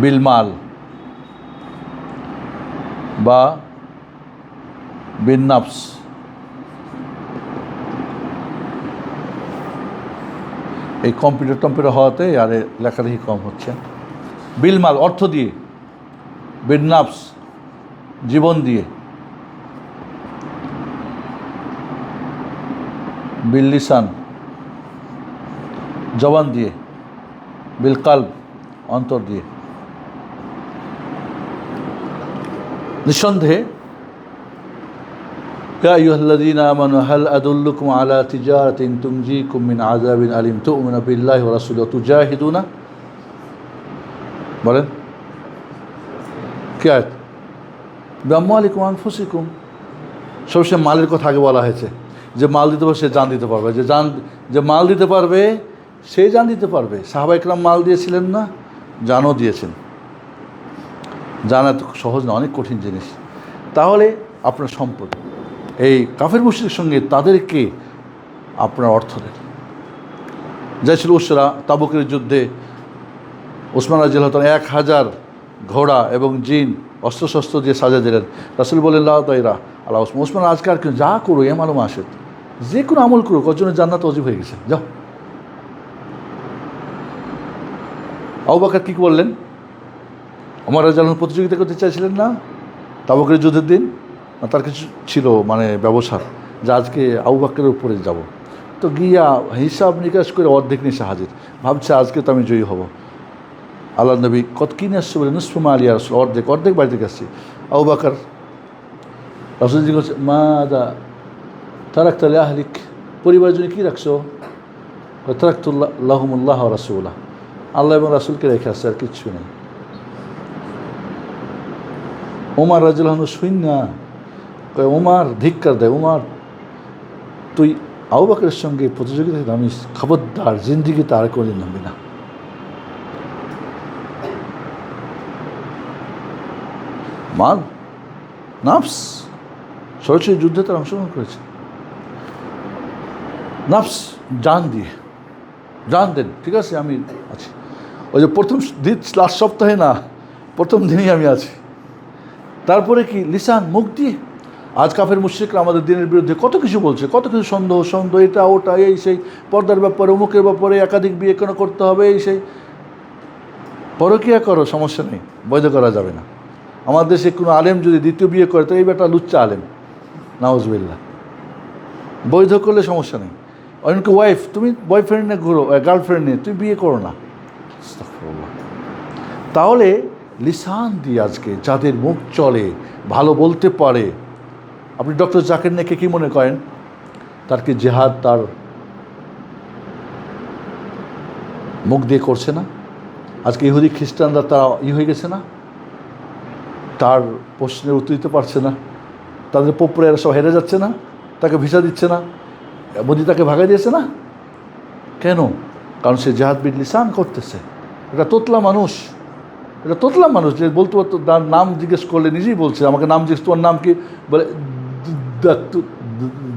বিল মাল বা বিন নাফস, এই কম্পিউটার হওয়াতে আর লেখালেখি কম হচ্ছে। বিল মাল অর্থ দিয়ে, বিন নাফস জীবন দিয়ে, বিল লিসান জবান দিয়ে, বিল কালব অন্তর দিয়ে। নিঃসন্দেহে يا أيها الذين آمنوا هل أدلكم على تجارة تنجيكم من عذاب أليم تؤمنون بالله ورسوله وتجاهدون বলেন কি আয়াত? বিআমওয়ালিকুম আনফুসিকুম। সবসময় মালের কথা আগে বলা হয়েছে, যে মাল দিতে পারবে সে জান দিতে পারবে, যে মাল দিতে পারবে সে জান দিতে পারবে। সাহাবা ইকরাম মাল দিয়েছিলেন না? জানও দিয়েছেন। জানা তো সহজ না, অনেক কঠিন জিনিস। তাহলে আপনার সম্পদ এই কাফের মুশরিকের সঙ্গে তাদেরকে আপনার অর্থ দেন। যা ছিল উসরা তাবুকের যুদ্ধে ওসমান রাদিয়াল্লাহু তাআলা 1000 ঘোড়া এবং জিন অস্ত্রশস্ত্র দিয়ে সাজা দিলেন। রাসূল বললেন লা তাইরা আল্লাহ ওসমান, আজকে আর কেউ যা করো এ মালুম আসে, যে কোনো আমল করো, কজনের জান্নাত ওয়াজিব হয়ে গেছে, যাও। আবু বকর কী বললেন? ওমর রাদিয়াল্লাহু আনহু প্রতিযোগিতা করতে চাইছিলেন না তাবুকের যুদ্ধের দিন, তার কিছু ছিল মানে ব্যবসা, যে আজকে আবু বকরের উপরে যাব। তো গিয়া হিসাব নিকাশ করে অর্ধেক নিশে হাজির, ভাবছে আজকে তো আমি জয়ী হব। আল্লাহ নবী কত কিনে আসছে বলে নুসফুমা আলিয়া রসুল, অর্ধেক বাড়িতে গেছে। আবু বকর রাসূল জিজ্ঞেস করছে মা দা তারাকতা লি আহলিক, পরিবারের জন্য কী রাখছো? তারাকতুল্লাহ লাহুমুল্লাহ ওয়া রাসূলুহু, আল্লাহ এবং রাসূলকে রেখে আসছে, আর কিচ্ছু নেই। ওমর রাদিয়াল্লাহু আনহু শুন না, কয় ওমর ধিক্কার দেয়, ওমর তুই আবু বকরের সঙ্গে প্রতিযোগিতায় নামিস, খবরদার জিন্দিগিতে আর কোনোদিন নামবি না। মাল নাফস সরাসরি যুদ্ধে তার অংশগ্রহণ করেছে, নাফস জান দিয়ে, জান দেন, ঠিক আছে আমি আছি। ওই যে প্রথম দিন লাস্ট সপ্তাহে না, প্রথম দিনই আমি আছি। তারপরে কি লিসান, মুখ দিয়ে। আজ কাফের মুশরিকরা আমাদের দিনের বিরুদ্ধে কত কিছু বলছে, কত কিছু সন্দেহ, এটা ওটা, এই সেই, পর্দার ব্যাপারে, অমুকের ব্যাপারে, একাধিক বিয়ে কেন করতে হবে, এই সেই। পরকিয়া করো, সমস্যা নেই, বৈধ করা যাবে না। আমার দেশে কোনো আলেম যদি দ্বিতীয় বিয়ে করে তো এই বেটা লুচ্চা আলেম, নাউজুবিল্লাহ। বৈধ করলে সমস্যা নেই। অনেকে ওয়াইফ, তুমি বয়ফ্রেন্ড নিয়ে ঘুরো, গার্লফ্রেন্ড নিয়ে, তুমি বিয়ে করো না। তাহলে লিসান দিয়ে আজকে যাদের মুখ চলে, ভালো বলতে পারে, আপনি ডক্টর জাকির নায়েককে কী মনে করেন? তার কি জেহাদ তার মুখ দিয়ে করছে না? আজকে ইহুদি খ্রিস্টানরা তারা হয়ে গেছে না, তার প্রশ্নের উত্তর দিতে পারছে না, তাদের পোপরেরা সব হেরে যাচ্ছে না, তাকে ভিসা দিচ্ছে না, মোদি তাকে ভাগাই দিয়েছে না। কেন? কারণ সে জেহাদ বিল লিসান করতেছে। এটা তোতলা মানুষ, এটা তোতলা মানুষ যে বলতে পারতো, তার নাম জিজ্ঞেস করলে নিজেই বলছে, আমাকে নাম জিজ্ঞেস, তোমার নাম কি? বলে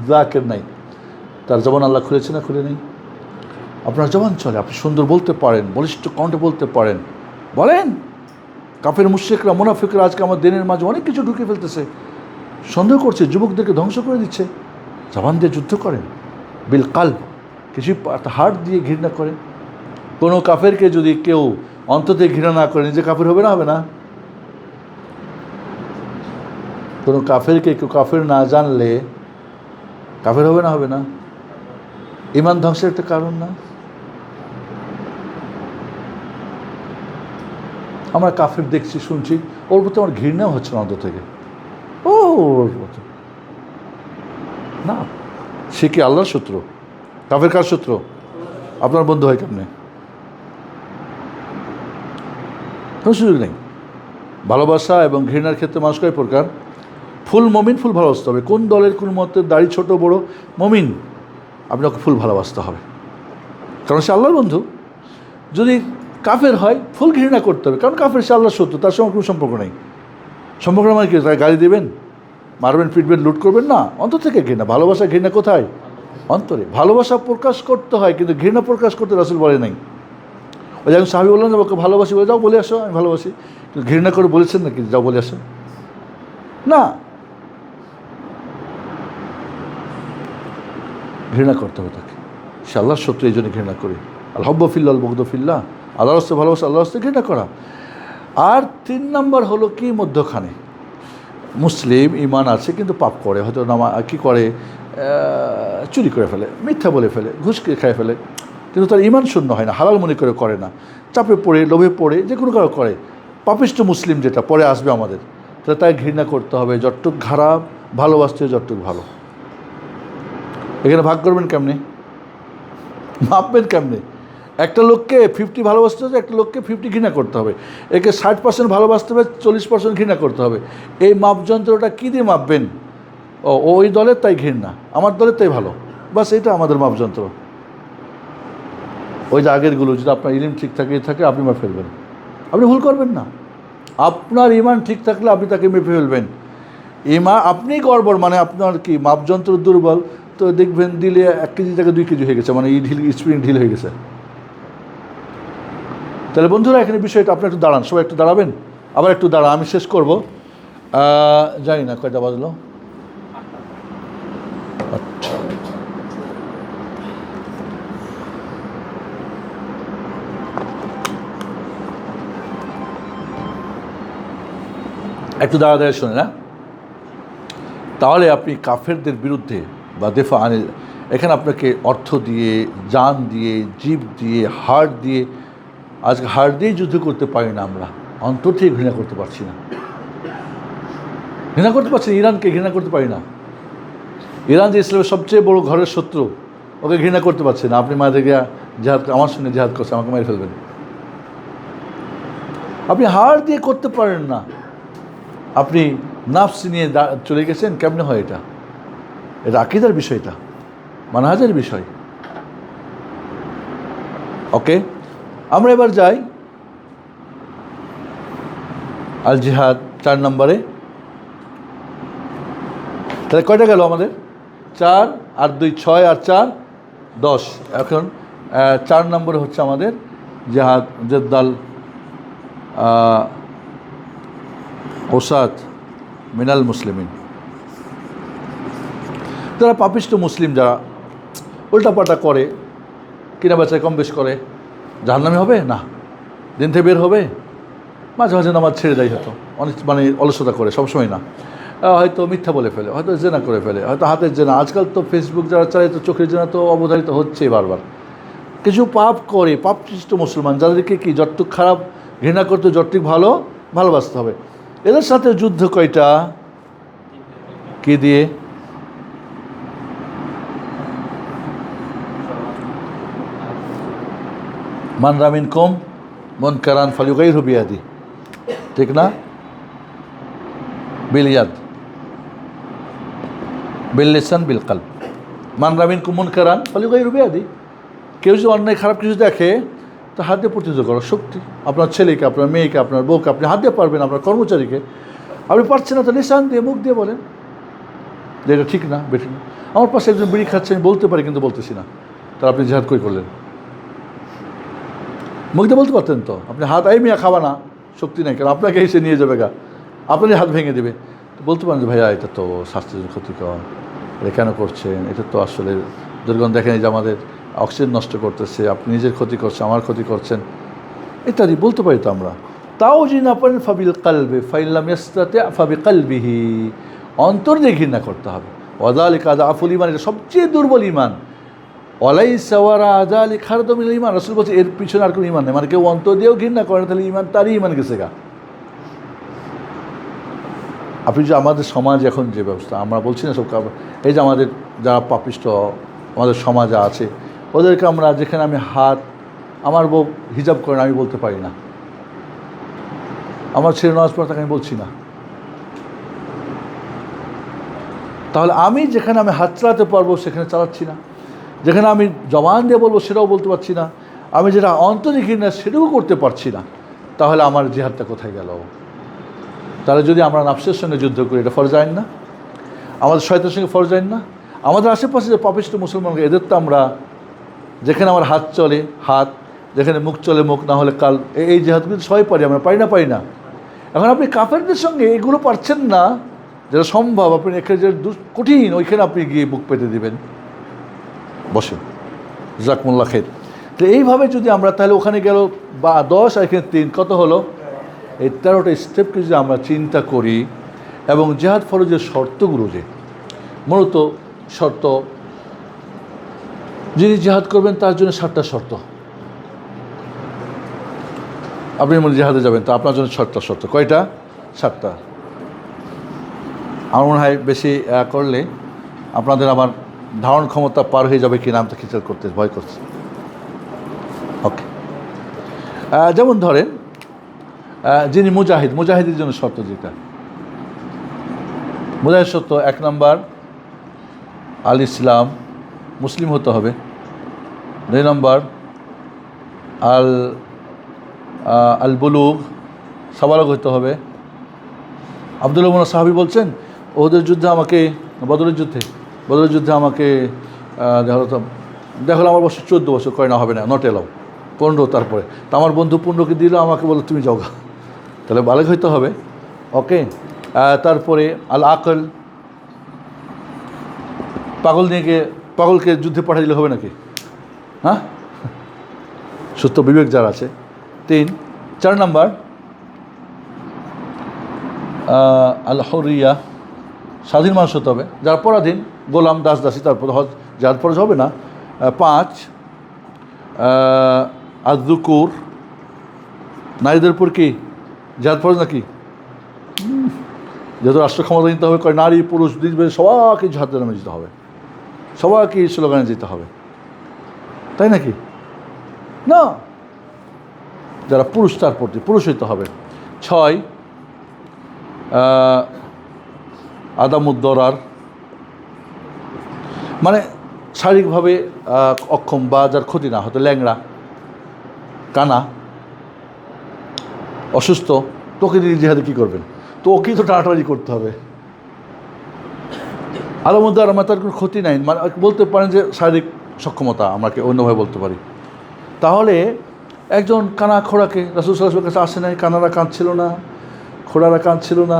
জাকির নায়েক। তার জবান আল্লাহ খুলেছে না খুলে নেই? আপনার জবান চলে, আপনি সুন্দর বলতে পারেন, বলিষ্ঠ কণ্ঠে বলতে পারেন, বলেন। কাফের মুশরিকরা, মুনাফিকরা আজকে আমার দিনের মাঝে অনেক কিছু ঢুকে ফেলতেছে, সন্দেহ করছে, যুবকদেরকে ধ্বংস করে দিচ্ছে। জবান দিয়ে যুদ্ধ করেন, বিল কালব, কিছু হার্ট দিয়ে ঘৃণা করেন। কোনো কাফেরকে যদি কেউ অন্তত ঘৃণা না করে, নিজে কাফের হবে না? হবে না? কোনো কাফেরকে কেউ কাফের না জানলে কাফের হবে না? হবে না? ঈমান ধ্বংসের একটা কারণ না? আমরা কাফের দেখছি, শুনছি, ওর প্রতি আমার ঘৃণাও হচ্ছে না অন্তর থেকে। ওর প্রতি না, সে কি আল্লাহর শত্রু? কাফের কার শত্রু? আপনার বন্ধু হয় কেমনে? কোনো সুযোগ নেই। ভালোবাসা এবং ঘৃণার ক্ষেত্রে মানুষ কয় প্রকার? ফুল মমিন, ফুল ভালোবাসতে হবে। কোন দলের কোন মতের, দাড়ি ছোট বড়, মমিন আপনাকে ফুল ভালোবাসতে হবে, কারণ সে আল্লাহর বন্ধু। যদি কাফের হয়, ফুল ঘৃণা করতে হবে, কারণ কাফের সে আল্লাহর শত্রু, তার সঙ্গে কোনো সম্পর্ক নেই। সম্পর্ক মানে কি? তাই গালি দেবেন, মারবেন, পিটবেন, লুট করবেন না। অন্তর থেকে ঘৃণা। ভালোবাসা ঘৃণা কোথায়? অন্তরে। ভালোবাসা প্রকাশ করতে হয়, কিন্তু ঘৃণা প্রকাশ করতে রাসূল বলে নাই। ওই যখন সাহাবী বললেন যে ওকে ভালোবাসি, বলে যাও বলে আসো আমি ভালোবাসি, কিন্তু ঘৃণা করে বলেছেন নাকি যাও বলে আসো? না, ঘৃণা করতে হবে তাকে। সে আল্লাহর শত্রু, এই জন্য ঘৃণা করি। আল হব্বু ফিল্লাহ আল বুগদু ফিল্লাহ, আল্লাহর রাস্তায় ভালোবাসা, আল্লাহর রাস্তায় ঘৃণা করা। আর 3 নম্বর হলো কি? মধ্যখানে মুসলিম, ইমান আছে কিন্তু পাপ করে, হয়তো কী করে, চুরি করে ফেলে, মিথ্যা বলে ফেলে, ঘুষ খেয়ে ফেলে, কিন্তু তার ইমান শূন্য হয় না, হালাল মনে করে না, চাপে পড়ে, লোভে পড়ে, যে কোনো কারো করে। পাপিষ্ট মুসলিম যেটা পরে আসবে আমাদের, তাহলে তাই ঘৃণা করতে হবে। যতটুক খারাপ, ভালোবাসতে যতটুক ভালো। এখানে ভাগ করবেন কেমনে? মাপবেন কেমনে? একটা লোককে 50 ভালোবাসতে হবে, একটা লোককে 50 ঘৃণা করতে হবে। একে 60% ভালোবাসতে হবে, 40% ঘৃণা করতে হবে। এই মাপযন্ত্রটা কী দিয়ে মাপবেন? ওই দলের তাই ঘৃণা, আমার দলের তাই ভালো, বাস এটা আমাদের মাপযন্ত্র। ওই যে আগেরগুলো, যদি আপনার ইলিম ঠিক থাকে আপনি মাপ ফেলবেন, আপনি ভুল করবেন না। আপনার ইমান ঠিক থাকলে আপনি তাকে মেপে ফেলবেন। আপনি গড়বড়, মানে আপনার কি মাপযন্ত্র দুর্বল, তো দেখবেন দিলে 1 কেজি থেকে 2 কেজি হয়ে গেছে, মানে স্প্রিং ঢিল হয়ে গেছে। তাহলে বন্ধুরা এখানে বিষয়টা, আপনি একটু দাঁড়ান, সবাই একটু দাঁড়াবেন, আবার একটু দাঁড়ান, আমি শেষ করব। জানি না কয়টা বাজলো। আচ্ছা, একটু দাঁড়া শোনেন না, তাহলে আপনি কাফেরদের বিরুদ্ধে বা দেফা আনিল, এখানে আপনাকে অর্থ দিয়ে, জান দিয়ে, জীব দিয়ে, হাড় দিয়ে, আজকে হাড় দিয়েই যুদ্ধ করতে পারি না আমরা, অন্তর থেকে ঘৃণা করতে পারছি না, ঘৃণা করতে পারছি না, ইরানকে ঘৃণা করতে পারি না। ইরান যে ইসলামের সবচেয়ে বড় ঘরের শত্রু, ওকে ঘৃণা করতে পারছি না। আপনি মাঝে গিয়া জেহাদ, আমার সঙ্গে জেহাদ করছে, আমাকে মেরে ফেলবেন। আপনি হাড় দিয়ে করতে পারেন না, আপনি নাফস নিয়ে চলে গেছেন, কেমনে হয় এটা? এটা আকীদার বিষয়টা, মানহাজের বিষয়। ওকে, আমরা এবার যাই আল জিহাদ 4 নম্বরে। তাহলে কয়টা গেল আমাদের? 4 আর 2 6 আর 4 10। এখন 4 নম্বরে হচ্ছে আমাদের জিহাদ জেদ্দাল ওসাদ মিনাল মুসলিমিন, যারা পাপিষ্ট মুসলিম, যারা উল্টাপাল্টা করে, কিনা বেচায় কম বেশ করে, জাহান্নামী হবে না, দিন থেকে বের হবে, মাঝে মাঝে নামাজ ছেড়ে দেয়, হয়তো অনেক, মানে অলসতা করে, সবসময় না, হয়তো মিথ্যা বলে ফেলে, হয়তো জেনা করে ফেলে, হয়তো হাতের জেনা, আজকাল তো ফেসবুক যারা চালায় তো চোখের জেনা তো অবধারিত হচ্ছেই বারবার। কিছু পাপ করে, পাপসৃষ্ট মুসলমান, যাদেরকে কি যতটুক খারাপ ঘৃণা করতে, যতটুক ভালো ভালোবাসতে হবে। এদের সাথে যুদ্ধ কয়টা? কি দিয়ে? মান রামিন কম মন কারান ফালিউগাইরহু বিয়াদি, ঠিক না? বিল ইয়াদ বিল লিসান বিল কলব। মান রামিন কুম মন কারান ফালিউগাইরহু বিয়াদি। কেউ যদি অন্যায় খারাপ কিছু দেখে, তো হাত দিয়ে প্রতিহত করার শক্তি, আপনার ছেলেকে, আপনার মেয়েকে, আপনার বউকে আপনি হাত দিয়ে পারবেন, আপনার কর্মচারীকে আপনি পারছেন না, তো লিসান দিয়ে, মুখ দিয়ে বলেন যে এটা ঠিক না, বেঠিক না। আমার পাশে একজন বিড়ি খাচ্ছে, আমি বলতে পারি কিন্তু বলতেছি না, তাহলে আপনি জিহাদ কই করলেন? মুখ দিয়ে বলতে পারতেন তো, আপনি হাত আই মিয়া খাওয়া না, শক্তি নেই, কারণ আপনাকে এসে নিয়ে যাবে গা, আপনারই হাত ভেঙে দেবে। তো বলতে পারেন যে ভাইয়া এটা তো স্বাস্থ্যের ক্ষতিকর, এটা কেন করছেন, এটা তো আসলে দুর্গন্ধ, দেখেন যে আমাদের অক্সিজেন নষ্ট করতেছে, আপনি নিজের ক্ষতি করছেন, আমার ক্ষতি করছেন, ইত্যাদি বলতে পারি তো আমরা। তাও যদি না পারেন ফাবিল কালবে ফাইল্লাম ইয়াস্তাতি ফাবি কালবিহি, অন্তর দিয়ে ঘৃণা করতে হবে। ওয়াযালিকা আযআফুল ঈমান, এটা সবচেয়ে দুর্বল ঈমান। ওয়ালাইসা ওয়ারা যালিকা খারদুমিল ঈমান, রাসূল বলছে এর পিছনে আর কোনো ঈমান নেই। মানে কেউ অন্তর দিয়েও ঘৃণা করে, তাহলে ঈমান, তারই ঈমান গেছে গা। আপনি যে আমাদের সমাজ এখন যে ব্যবস্থা, আমরা বলছি না সব, এই যে আমাদের যারা পাপিষ্ট আমাদের সমাজে আছে, ওদেরকে আমরা, যেখানে আমি হাত, আমার বউ হিজাব করেন, আমি বলতে পারি না, আমার ছেলে নামাজ পড়ে তাকে আমি বলছি না, তাহলে আমি যেখানে আমি হাত চালাতে পারবো সেখানে চালাচ্ছি না, যেখানে আমি জবান দিয়ে বলবো সেটাও বলতে পারছি না, আমি যেটা অন্তরে ঘৃণা সেটাও করতে পারছি না, তাহলে আমার জিহাদটা কোথায় গেল? তাহলে যদি আমরা নাফসের সঙ্গে যুদ্ধ করি, এটা ফরজ আইন না? আমাদের শয়তানের সঙ্গে ফরজ আইন না? আমাদের আশেপাশে যে পাপিষ্ট মুসলমানকে, এদের তো আমরা, যেখানে আমার হাত চলে হাত, যেখানে মুখ চলে মুখ, না হলে কাল, এই জিহাদগুলো সবাই পারি, আমরা পারি না? এখন আপনি কাফেরদের সঙ্গে এগুলো পারছেন না, যেটা সম্ভব, আপনি এখানে যে কঠিন, ওইখানে আপনি গিয়ে বুক পেতে দেবেন, বসেন, জাযাকুমুল্লাহ খাইর। তো এইভাবে যদি আমরা, তাহলে ওখানে গেল 10 আর এখানে 3, কত হলো? এই 13টা স্টেপকে যদি আমরা চিন্তা করি, এবং জিহাদ ফরজের শর্তগুলো, যে মূলত শর্ত, যিনি জিহাদ করবেন তার জন্য 7টা শর্ত। আপনি মনে জিহাদে যাবেন, তো আপনার জন্য 7টা শর্ত। কয়টা? 7টা। আমার মনে হয় বেশি করলে আপনাদের আমার ধারণ ক্ষমতা পার হয়ে যাবে কি না, আমি তো খিচাল করতে ভয় করছি। ওকে, যেমন ধরেন যিনি মুজাহিদ, মুজাহিদের জন্য শর্ত যেটা, মুজাহিদ শর্ত 1 নম্বর আল ইসলাম, মুসলিম হতে হবে। 2 নম্বর আল বুলুগ, সাবালক হইতে হবে। আব্দুল্লাহ ইবনে সাহাবী বলছেন, ওদের যুদ্ধে আমাকে, বদরের যুদ্ধে আমাকে দেখা হলো আমার বছর 14 বছর, কয় না হবে না, নট এলাও, 15 তারপরে। তো আমার বন্ধু 15কে দিল, আমাকে বললো তুমি যাও গা, তাহলে বালেগ হইতে হবে। ওকে, তারপরে আল আকল, পাগলকে যুদ্ধে পাঠিয়ে দিলে হবে নাকি? হ্যাঁ, সুস্থ বিবেক যার আছে। 4 নাম্বার আল হরিয়া, স্বাধীন মানুষ হতে হবে, যার পরাধীন, গোলাম, দাস দাসী, তারপর যার ফরজ হবে না। 5 আযযুকুর, নারীদের উপর কি জিহাদ ফরজ নাকি? যেহেতু রাষ্ট্র ক্ষমতা নিতে হবে, নারী পুরুষ সবাইকে জিহাদের নামে যেতে হবে, সবাইকে স্লোগানে যেতে হবে, তাই নাকি? না, যারা পুরুষ তার প্রতি পুরুষ হইতে হবে। 6 আদামুদ্দরার, মানে শারীরিকভাবে অক্ষম বা যার ক্ষতি না, হয়তো ল্যাংড়া, কানা, অসুস্থ, তোকে দিয়ে জিহাদে কী করবেন? তো ওকেই তো টানাটানি করতে হবে। আদামুদ্দরার মানে তার কোনো ক্ষতি নাই, মানে বলতে পারেন যে শারীরিক সক্ষমতা, আমাকে অন্যভাবে বলতে পারি। তাহলে একজন কানা খোড়াকে রাসূল সাল্লাল্লাহু আলাইহি ওয়াসাল্লামের কাছে আসে নাই, কানারা কাঁদছিল না, খোড়ারা কাঁদছিল না,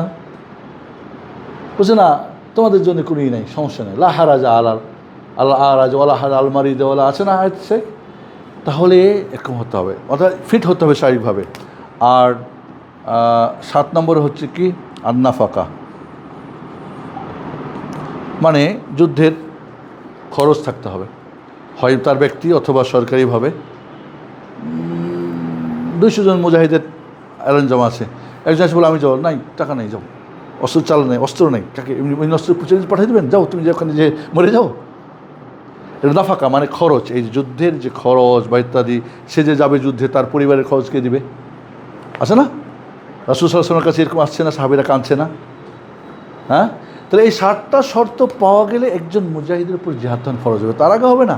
বুঝছে না, তোমাদের জন্য কোনোই নাই, সমস্যা নেই, লা হারাজা আল্লাহ আরাজ ওয়ালা হার আলমারি দেওয়ালা আছে না আছে। তাহলে এরকম হতে হবে, অর্থাৎ ফিট হতে হবে শারীরিকভাবে। আর 7 নম্বরে হচ্ছে কি আন্নাফাকা, মানে যুদ্ধের খরচ থাকতে হবে, হয় তার ব্যক্তি অথবা সরকারিভাবে। 200 জন মুজাহিদের অ্যারেঞ্জম আছে, একজন এসে বলে আমি যাও, নাই টাকা নেই, যাও, অস্ত্র চালা নেই, অস্ত্র নেই, তাকে এমনি অস্ত্র পাঠিয়ে দেবেন, যাও তুমি যে ওখানে যে মরে যাও। এটা নাফাকা মানে খরচ, এই যুদ্ধের যে খরচ বা ইত্যাদি, সে যে যাবে যুদ্ধে তার পরিবারের খরচ কে দিবে? আছে না? রাসূল সাল্লাল্লাহু আলাইহি ওয়াসাল্লামের কাছে এরকম আসছে না, সাহাবীরা কাঁদছে না? হ্যাঁ, তাহলে এই 7টা শর্ত পাওয়া গেলে একজন মুজাহিদের উপর জিহাদ ফরজ হবে, তার আগে হবে না।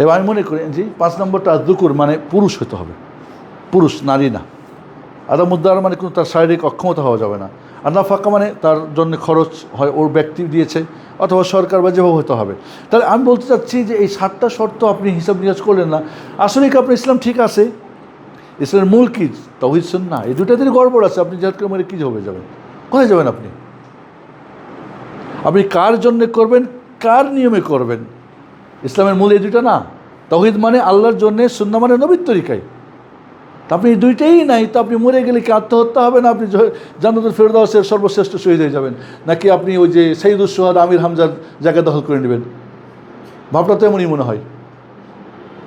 এবার আমি মনে করি যে 5 নম্বরটা যুকুর, মানে পুরুষ হতে হবে, পুরুষ, নারী না। আদামুদ্দার মানে কোনো তার শারীরিক অক্ষমতা হওয়া যাবে না। আর নাফাকা মানে তার জন্য খরচ হয় ওর ব্যক্তি দিয়েছে অথবা সরকার বা যেভাবে হতে হবে। তাহলে আমি বলতে চাচ্ছি যে এই 7টা শর্ত আপনি হিসাব নিকাশ করলেন না, আসলে কি আপনার ইসলাম ঠিক আছে? ইসলামের মূল কী? তাওহীদ সুন্নাহ, এই দুটাতে গড়বড় আছে। আপনি জিহাদ করে মরে কী হবে যাবেন? কোথায় যাবেন আপনি? আপনি কার জন্যে করবেন, কার নিয়মে করবেন? ইসলামের মূল এই দুটা না। তাওহীদ মানে আল্লাহর জন্যে, সুন্নাহ মানে নবীর তরিকায়। তা আপনি এই দুইটাই নাই, তো আপনি মরে গেলে কি আত্মহত্যা হবে না আপনি জান্নাতুল ফেরদাউসের সর্বশ্রেষ্ঠ শহীদ হয়ে যাবেন, নাকি আপনি ওই যে সাইয়্যিদুশ শুহাদা আমির হামজার জায়গা দখল করে নেবেন? ভাবটা তো এমনই মনে হয়,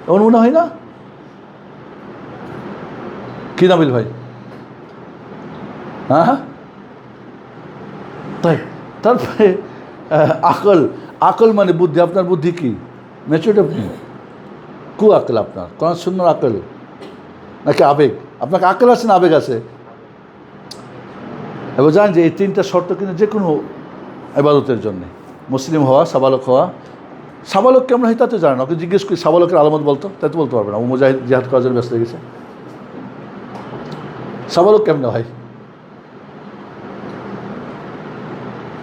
এমন মনে হয় না? কি নাবিল ভাই? হ্যাঁ, তাই। তারপরে আকল মানে বুদ্ধি। আপনার বুদ্ধি কি? ম্যাচুরিটি আপনি কু আকল আপনার? কোরআন সুন্নাহর আকল নাকি আবেগ? আপনাকে আকল আছে না আবেগ আছে? এবার জানেন যে এই 3টা শর্ত কিন্তু যে কোনো ইবাদতের জন্যে, মুসলিম হওয়া, সাবালক হওয়া। সাবালক কেমন হয় তা তো জানে না, ওকে জিজ্ঞেস করি সাবালকের আলামত বলতো, তাই তো বলতে পারবে না, ও মুজাহিদ জিহাদ করার জন্য ব্যস্ত হয়ে গেছে। সাবালক কেমন হয়?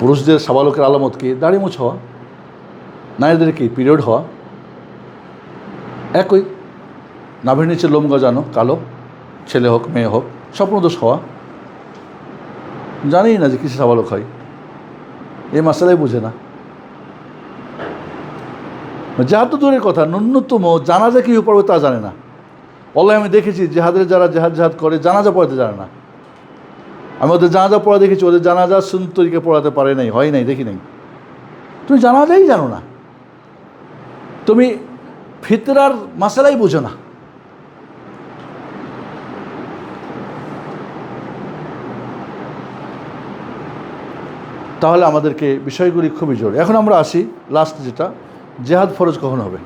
পুরুষদের সাবালকের আলামত কি? দাড়ি মুছ হওয়া। নারীদের কি? পিরিয়ড হওয়া। একই, নাভির নিচে লোম গজানো, কালো, ছেলে হোক মেয়ে হোক, স্বপ্নদোষ হওয়া। জানেই না যে কিসে সাবালক হয়, এই মাসালাই বুঝে না। যাহা তো দূরের কথা, ন্যূনতম জানাজা কী পড়বে তা জানে না। অল্লাহ আমি দেখেছি জেহাদের যারা জেহাদ করে জানাজা পড়াতে জানে না। আমি ওদের জানাজা পড়া দেখেছি, ওদের জানাজা সুন্নতরিকে পড়াতে পারে নাই, হয় নাই, দেখি নাই। তুমি জানাজাই জানো না, তুমি ফিতরার মাসালাই বুঝো না। তাহলে আমাদেরকে বিষয়গুলি খুবই জরুরি। এখন আমরা আসি লাস্ট যেটা, জেহাদ ফরজ কখন হবে।